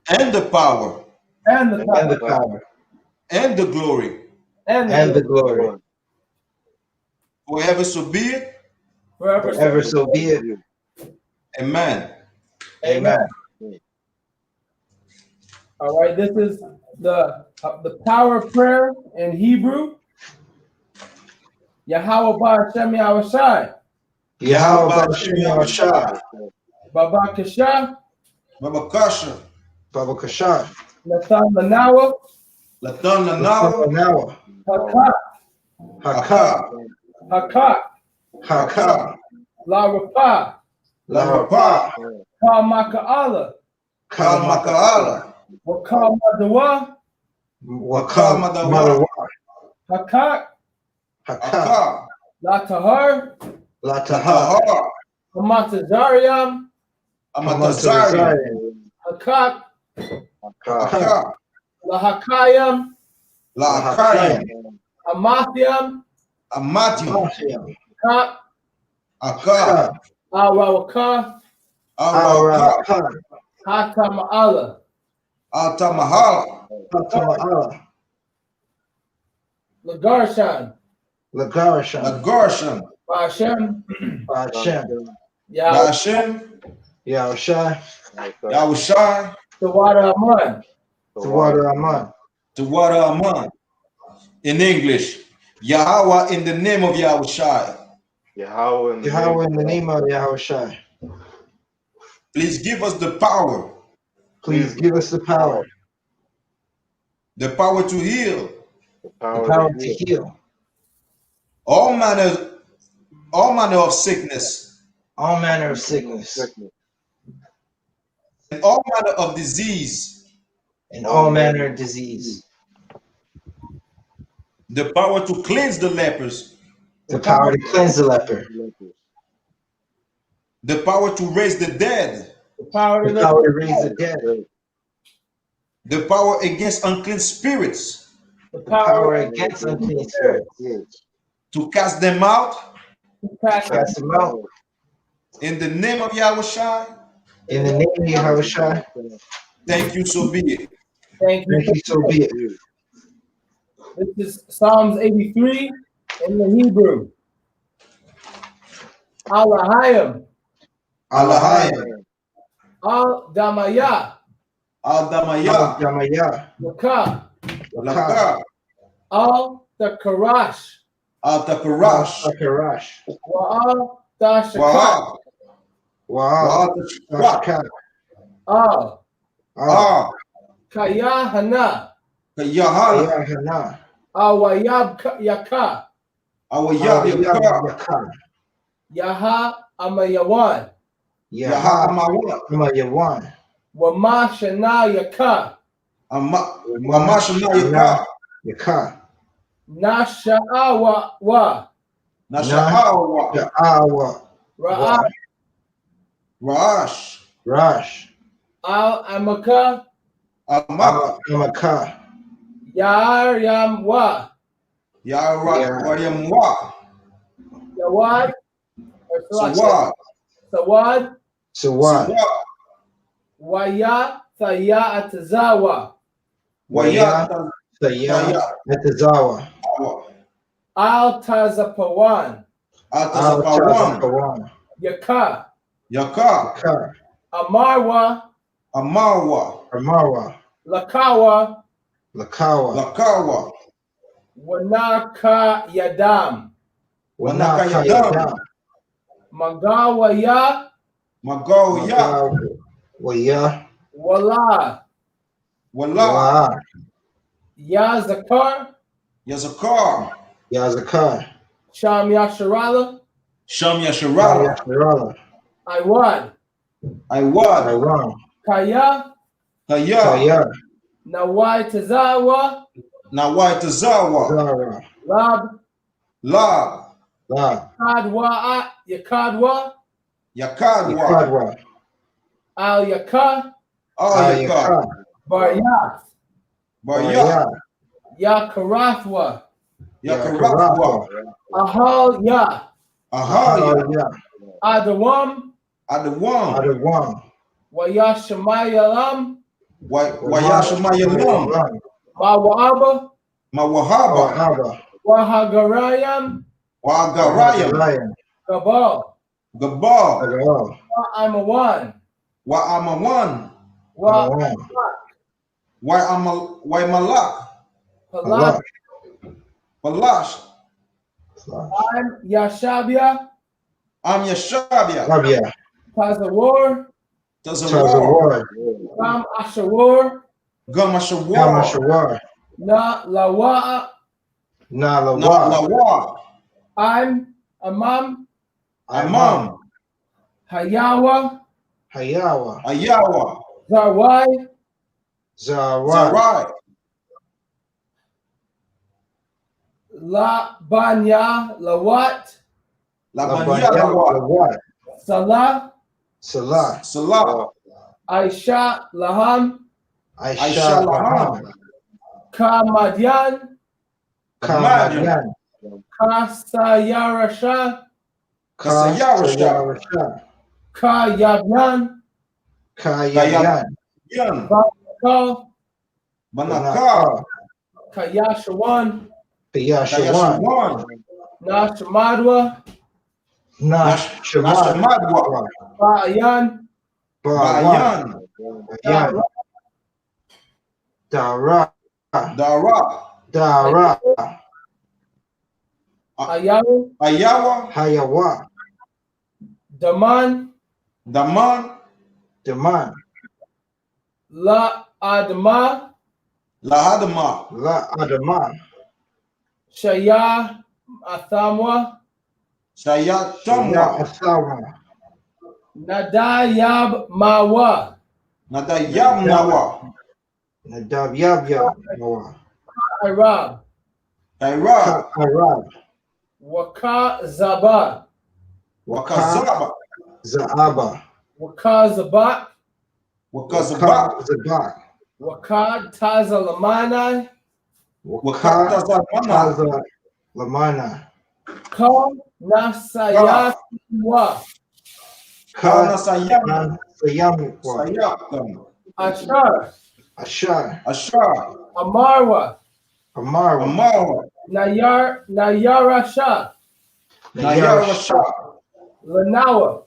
and the power, and the and the power power and the glory, and the glory. forever so be it. Forever so be it. Amen. Amen. All right, this is the power of prayer in Hebrew. Yahweh Ba'Shem Yahushai. Yahweh Ba'Shem Yahushai. Baba Kasha. Baba Kasha, Baba Kasha. Nathan Manawa. Latan Lanawa, Nawa. Hakak. Haka. Hakak. Haka. La Rapa. Larapa. Ka Maka'ala. Kal Makaala, Waka Madawa. Wakam Madawa. Hakak. Haka. Aka, La Tahar. Lataha. Tahar, Hamatazariam. Amatazari, Hakak. Aka, La Hakayam. La Akayim, Amathiam. Amati, Hakak. Aka, Awawaka. Araka, Hakama'ala. Altamahala, Lataha. Lagarshan. Lagarshan. Nagorshan, Ba'Shem. Ba'Shem. Yahweh. Bashem, Yahushai. Yahushai, Tawada Aman. Tawada Aman. Tawada Aman. In English, Yahweh in the name of Yahushai. Yahweh Yahweh in the name of Yahushai. Please give us the power Please give us the power. the power to heal the The power to heal all manner of sickness all manner of sickness and all manner of disease, and all manner of disease. the power to cleanse the lepers, The power to cleanse the leper. the power to raise the dead, The power The power to raise the dead. the power against unclean spirits, The The power power against unclean spirits. to cast them out to cast Cast them out. in the name of Yahushai. In the name of Yahushai. Thank you, so be it. Thank you. Thank you, so be it. This is Psalms 83 in the Hebrew. Alahayim. Alahayim, Al Damaya. Al-Damaya, Jamaya. Laka. Laka, Al Takarash. Al-Takarash, Sakarash. Wa'al Dashakat. Wa'al, Wow. Wa'al-Tashkat, Al Ah, Kayahana. Kayahana, Yahana. Awayab Yaka. Awayab Yakar, Yakar. Yaha Amayawan. Yaha Yaha. Amawa, Yawan. Wama Shana Yaka. Amashana Yakar, Yakar. Nasha'awa wa. Nasha'awa, Ya'awa. Ra'ah. Ra'ash, Rash. Al Amaka. Amak, Amaka. Yar Yam wa. Ya'Rayamwa, Yawad. Sawad, Sawad. Sawad. Sawad, Waya Thaya Atazawa. Wayat, Saya. Metazawa. Al Tazapawan. Atazapawan, Al-Tazapawan. Yaka. Yakar, Yakar. Amarwa. Amarwa, Amawa. Lakawa. Lakawa. Lakawa, Wanaka Yadam. Wanaka Yadam. Magawaya. Magawaya. Waya. Wala. Wala. Ya Zakar. Yazakar. Yazakar. Sham Yasharala. Sham Yasharala. Yasharala. Iwad. Iwad. Iran. Kaya. Kaya. Kaya. Nawai Tazawa. Nawai Tazawa. Zara. Lab. Lab. Lab. Yakadwa. Yakadwa. Yakadwa. Yakadwa. Al Yakar. Al Yakar. Barya. Barya. Yakarathwa. Yakarathwa. Ahal Ya. Ahal Ya. Adawam. Adawam. Adawam. Wayashamayalam. Wayashamayalam. Mawahaba. Mawahaba. Wahagarayam. Wahagarayam. Gabal. Gabal. Amawan. Amawan. Malak. Palak. Palash. I'm Yashabia. I'm Yashabia. Tazawar. Tazawar. Gam Ashawar. Gam Ashawar. Na Lawa. Na Lawa. I'm Amam. Amam. Hayawa. Zarwai. La Banya Lawat. Salah. Aisha Laham. Kamadyan. Kasayarasha. Kayabyan. Banakal. Kayashawan. Nashamadwa. Ba'ayan. Dara. Ayawa. Daman. La Adma. Shaya Athamwa. Nadayab Mawa. Irab. Waka Zaba. Waka Zabak. Waka Tazalamana. Ka Nasayatwa. Ashar. Amarwa. Nayarasha. Lanawa.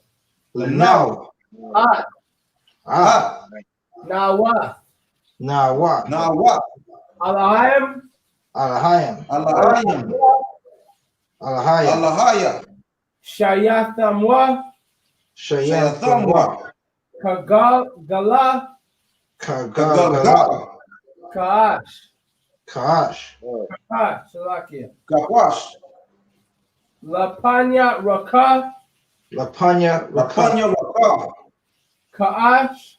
At. Nawa. Alahayam. Shayathamwa. Kagal Gala. Kaash. Salakia. Lapanya Raka. Kaash.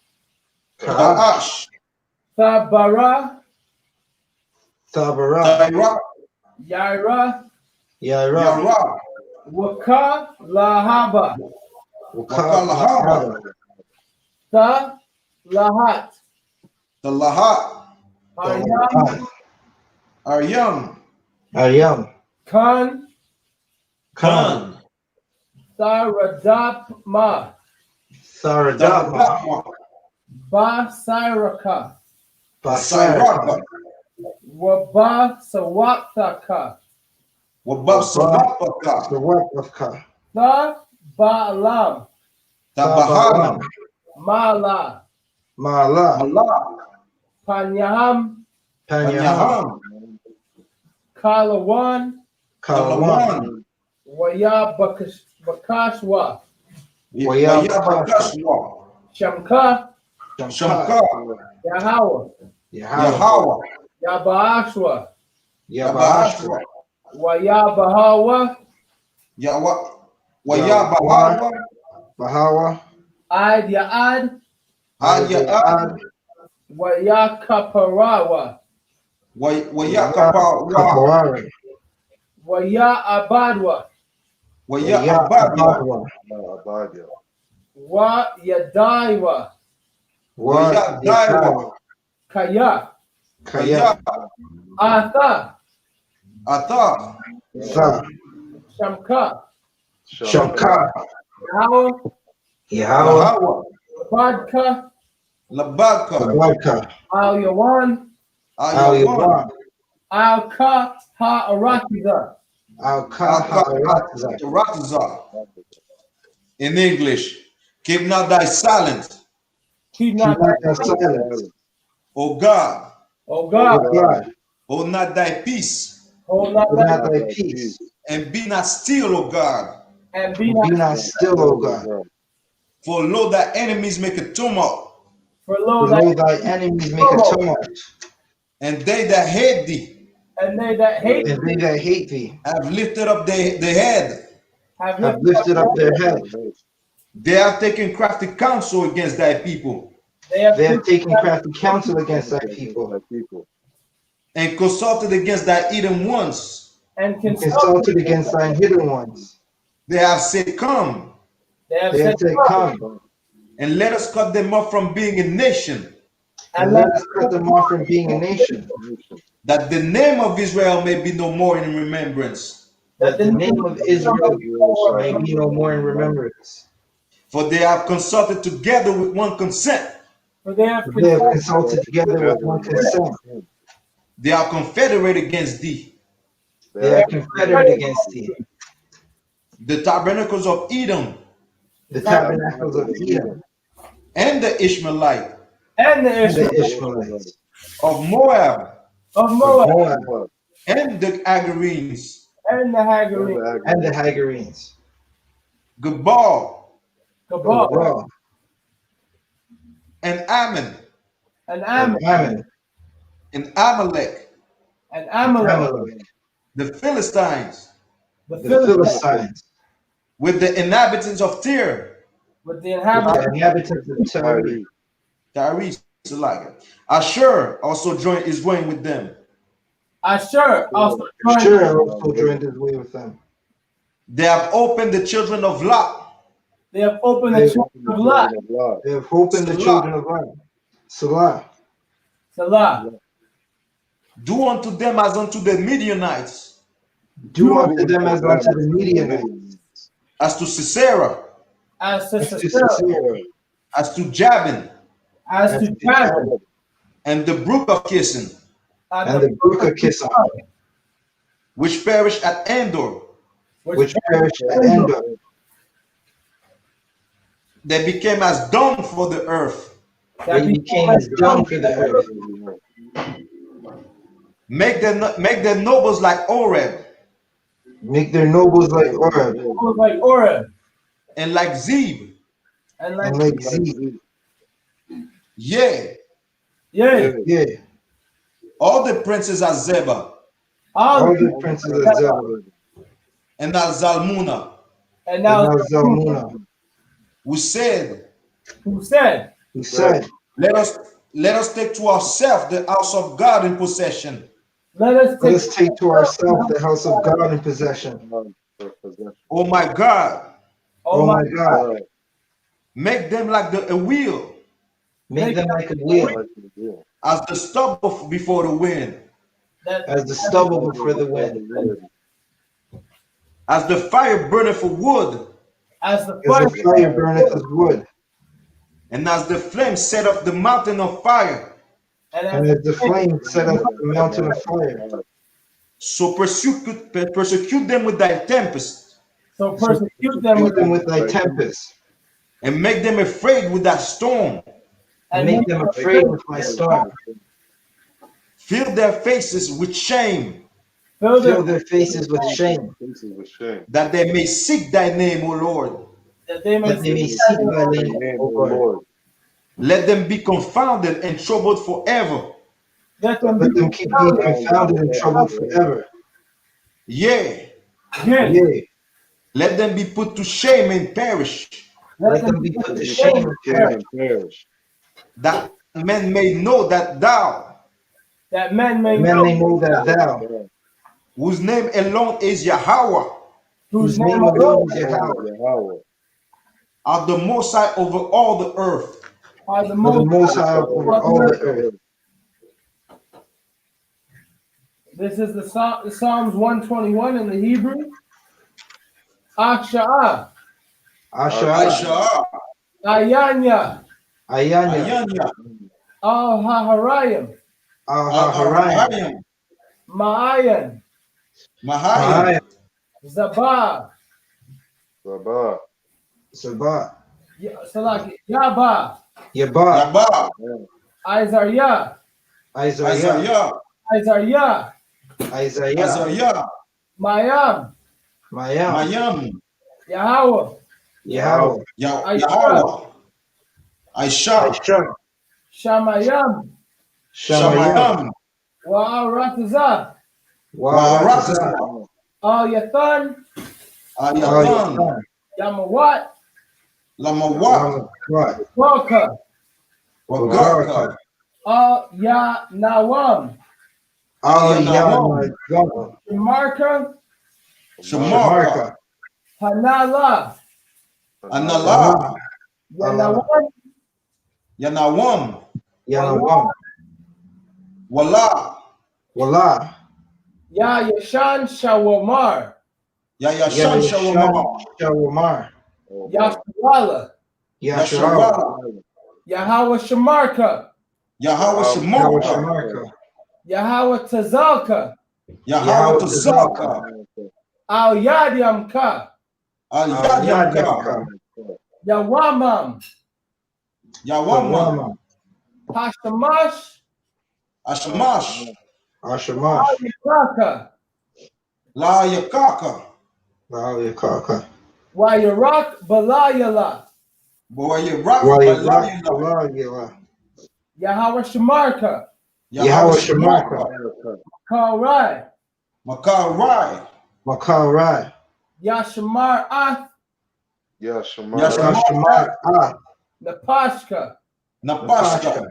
Thabara. Yaira. Waka Lahaba. Tha Lahat. Aryam. Khan. Saradapma. Basiraka. Waba Sawaktaka. Tha Baalam. Mala. Panyaham. Kalawan. Waya Bakashwa. Wayabakashwa. Shamka. Shamka. Yahawa. Yahweh. Yabaashwa. Yabashwa. Wayabahawa. Wayabahawa. Bahawa. Ad Yaad. Ayad. Wayakaparawa. Wayakapawa. Kapawari. Wayaabadwa. Wayabadwa. Abadia. Wa Yadaiwa. Wayadaiwa. Kaya. Kaya. Atha. Ata. Sa. Shamka. Shamka. Yahawa. Yahawa. Yahweh. Badka. Labaka. Barka. Al Yawan. Ayawan. Al Ka Ha Arakiza. Rakza. In English, keep not thy silence, Keep not thy silence. O God. O God. God. Hold not thy peace, Hold not Hold thy not thy peace. and be not still, O God. and be Be not. not still, O God. For lo, thy enemies make a tumult, For For lo, lo, thy enemies make a tumult, and they that hate thee and they that hate and they that hate thee have lifted up their head. have have lifted lifted up their head. They have taken crafty counsel against thy people, They have They have taken crafty counsel against thy people, and consulted against thy hidden ones. and and consulted. consulted against thine hidden ones. They have said, come, They have They have said, said, Come, and let us cut them off from being a nation, and let us cut them off from being a nation, that the name of Israel may be no more in remembrance. that the name of Israel may be no more in remembrance. For they have consulted together with one consent. For they have They have consulted. consulted together with one consent. They are confederate against thee. They are confederate against thee. The tabernacles of Edom The tabernacles of Edom and the Ishmaelite, And the and the Ishmaelites Ishmaelites, of Moab of Moab, Moab, and the Agarenes, and the Hagarenes, and the Hagarenes, Gebal Kabal, Ra, and Ammon and and Ammon, Ammon, and Amalek, and Amalek, Amalek, the Philistines, the the Philistines, Philistines, with the inhabitants of Tyre, with the with inhabitants. the inhabitants of Tyre. Tyrese, Ashur also is joined with them. Ashur also joined. Sure, also joined his way with them. They have opened the children of Lot. They have opened the children of Lot. They have opened the children of Lot. Salah. Salah. Do unto them as unto the Midianites, Do unto them as unto the Midianites, as to Sisera, As to as to Sisera, Sisera, as to Jabin, as to Jabin, and the brook of Kison, and the brook of Kison, which perished at Endor. which perished at Endor. They became as dung for the earth. They became as dung for the earth. Make their nobles like Oreb, Make their nobles like Oreb, like Oreb, and like Zeb. and and like like Zeb. Yea, yeah, Yeah, all the princes of Zebah, all all the princes of Zebah, and of Zalmunna, and and now now Zalmunna, who said, who said, Let us take to ourselves the house of God in possession. let us let us take to ourselves the house of God in possession. Oh my God, Oh my God, make them like a wheel, make them like a wheel, as the stubble before the wind, that as the stubble before the wind, as the fire burneth for wood, as the as fire the fire burneth as wood, and as the flame set off the mountain of fire. and and as the flame set up the mountain of fire. So persecute them with thy tempest, so persecute them Shoot them with thy tempest, and make them afraid with thy storm. and make them afraid with my storm. Fill their faces with shame, Fill Fill their their faces with shame, Faces with shame. that they may seek thy name, O Lord. that they may that they may seek thy Thy name, name, O O Lord. Lord. Let them be confounded and troubled forever. Let them Let be them keep being confounded and troubled forever. Yea, again. Yea, let them be put to shame and perish, let them be put to Let shame them and shame perish, and perish. that men may know that thou, that men may that men know may know that thou, whose name alone is Yahweh, whose whose name name alone alone is Alone Yahweh, is Yahweh. art the Most High over all the earth. are the are the most. Most High over all the earth. This is the Psalms 121 in the Hebrew. Aksha'ah, Asher, Aisha, Ayanya, Ayanya, Ayanya, Al-Haharayim, Al-Haharayim, Al-Ahayim, Ma'ayan, Mahayim, Mahayim, Zabah, Sabah. Sabah, Salaki, Yabah, Yabah, Yabah, Isaiah, Isaiah, Isaiah, Isaiah, Azariah, Mayam, Mayam, Mayam, Yahweh, Yahweh, Yahweh, Aisha, Aisha, Shamayam, Shamayam, Shamayam, Wa'aratazah, Wa'aratazah, Wa'aratazah, Al-Yathan, Ayatan, Al-Yathan, Yamawat, Lamawat, Lamakwat, Waka, Wagarka, Al-Yanawam, Al-Yanawam, Al-Yanawam, Shemarka, Shamarka, Hanala, Analah, Yanawam, Yanawam, Yanawam, Wala, Wala, Ya Yashan Shawamar, Yayashan Yashan, Shawamar, Shawamar, Yashwala, Yasharal, Yashawala, Yahweh Shemarka, Yahweh Yahweh Shemarka, Shamarka, Yahweh Tazalka, Yahweh Yahweh Tazaka, Al Yadyamka, Al-Yadyamka, Al-Yadyamka, Yawamam, Yawama, Yawama, Hashamash, Ashamash, Ashamash, Yakraka, La Yakaka, La'ayakaka, Wayarak Balayala, Boyarak, Wayarak, Balayla, Walayala, Yahweh Shemarka, Yahweh Yahweh Shemarka, Shamarka, Karai, Makarai, Makarai, Yashamar Ath, Yashamash, Yashamar, Napashka, Napashka,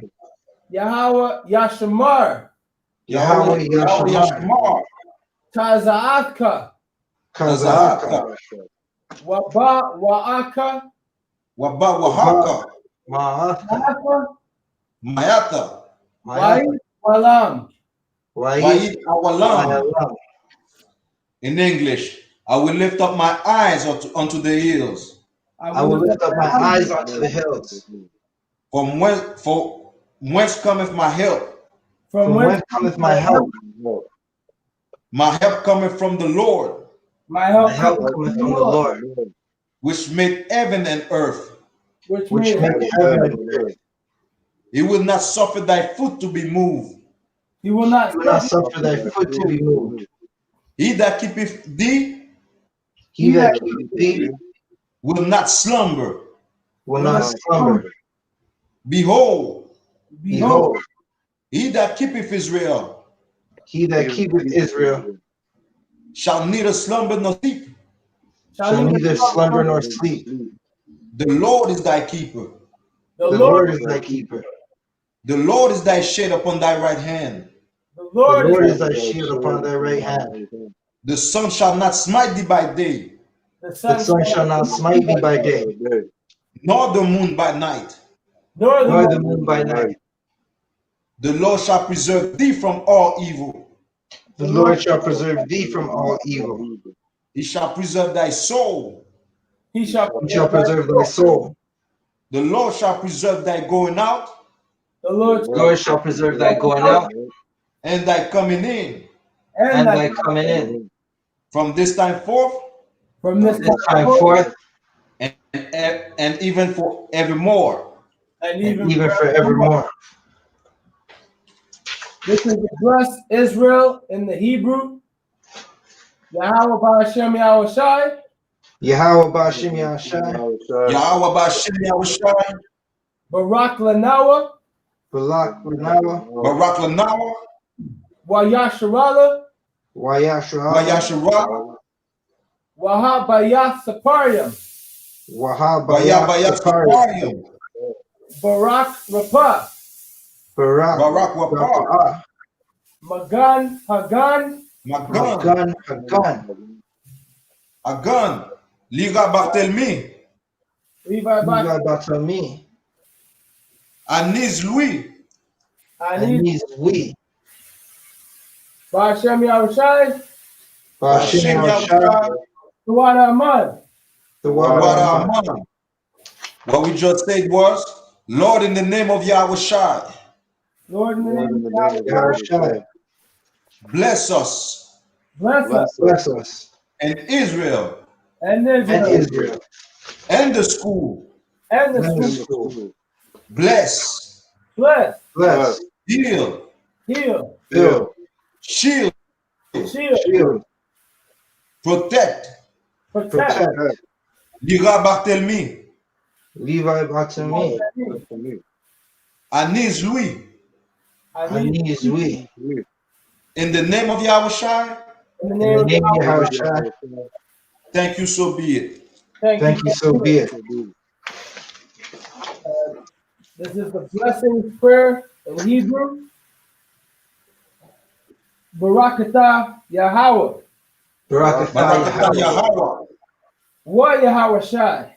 Yahweh Yashamar, Yahweh Yahweh Yashamar, Yashmar, Tazaatka, Kazaaka, Waba Waaka, Waba Wahaka, Ma'aka, Maaka, Mayata, Wai Mayaka, Walam. Wa'id Awalam. Wayalam. In English, I will lift up my eyes unto the hills. I will lift up my eyes unto the hills. From whence cometh my help? From whence cometh my help? My help cometh from the Lord, My My help help comes cometh from from the Lord, which made heaven and earth. which which made made heaven and earth. He will not suffer thy foot to be moved. He will not He will not suffer. suffer thy foot to be moved. He that keepeth thee He that keepeth thee will not slumber. will not slumber. Behold, Behold, he that keepeth Israel he that keepeth Israel shall neither slumber nor sleep. shall neither slumber nor sleep. The Lord is thy keeper. The The Lord, Lord is thy keeper. The Lord is thy shade upon thy right hand. the The Lord Lord is is thy shield upon thy right hand. The sun shall not smite thee by day, the The sun, sun shall not smite thee by day, nor the moon by night. nor nor the the moon by night. The Lord shall preserve thee from all evil. The Lord shall preserve thee from all evil. He shall preserve thy soul. He shall He shall preserve thy soul. The Lord shall preserve thy going out The Lord The Lord shall preserve thy going out and thy coming in and thy thy coming in from this time forth from this this time forth and even for evermore. and and even even forevermore. This is addressed Israel in the Hebrew. Yahweh Ba'ashem Yahushai. Yahweh Ba'ashem Yahushai. Yahweh Ba'ashem Yahushai. Barak Lanawa. Barak Lanawa. Barak Lanawa. Wayasharala. Wayasharala. Wahab Bayath Saparium. Wahab Bayath Bayath Saparium. Barak Rapah. Barak Rapah. Magan Hagan. Hagan. Hagan. Liga Bartelmi. Levi Bartelmi. Anis Louis. Anis Louis. Ba'ashem Yahushai. Ba'ashem Yahushai. Tawada Aman. Tawada Aman. What we just said was, Lord, in the name of Yahushai. Lord, in the name of Yahushai. Bless us. Bless us. And Israel. And Israel. And the school. And the school. Bless. Heal. Shield. Protect. Levi Bartelmi. Anis Louis. In the name of Yahushai. In the name of Yahushai. Thank you, so be it. Thank you, so be it. This is the blessing prayer in Hebrew. Barakatah Yahweh. Barakatah Yahweh. Wa Yahushai.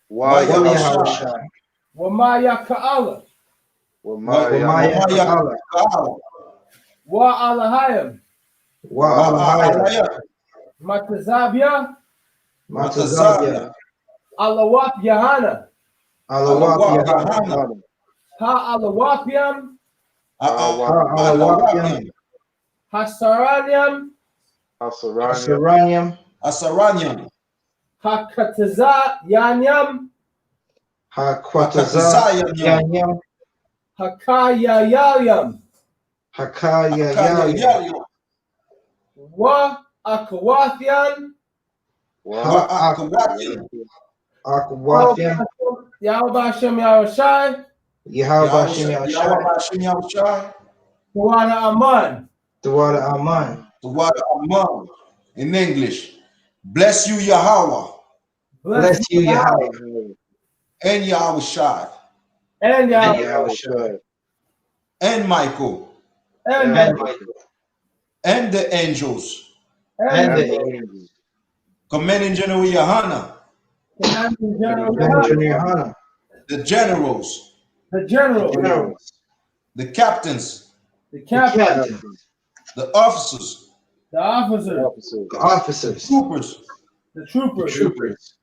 Wa Yahushai. Wa Maya Ka'ala. Wa Maya Ka'ala. Wa Alahayim. Matazabia. Alawap Yahana. Ha Alawapiam. Hasaraniam. Hakataza Yanyam. Hakayayayam. Wa Akawathian. Yahweh Ba'ashem Yahushai. Tawada Aman. In English. Bless you, Yahweh. Bless you, Yahweh. And Yahushai. And Yahushai. And Michael. And the angels. Commanding General Yahana. The generals. The captains. The officers. The troopers.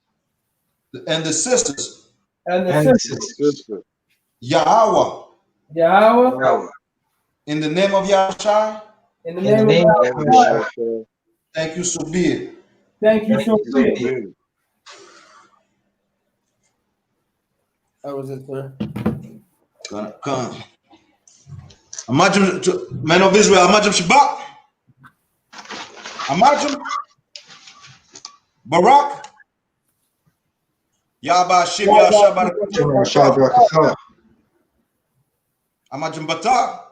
And the sisters. Yahweh. In the name of Yahushai. In the name of Yahushai. Thank you, so be it. Thank you, so be it. That was it, sir. Come. Imagine, man of Israel, imagine Shabbat. Imagine Barak. Yahba Shim Yahshabar. Imagine Bata.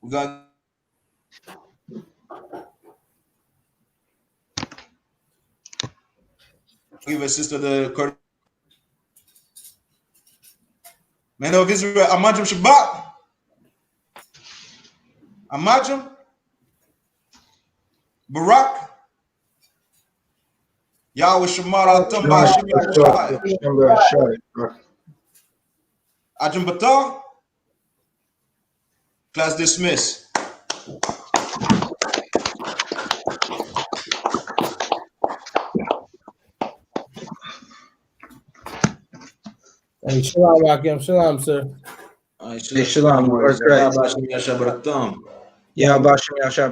We got give a sister the court. Man of Israel, imagine Shabbat. Imagine Barak. Yahweh Shemara Tamba Ajum Bata. Class dismissed. Hey, shalom, Akim. Shalom, sir. Hey, shalom. Yahweh Ba'ashem Yahushai.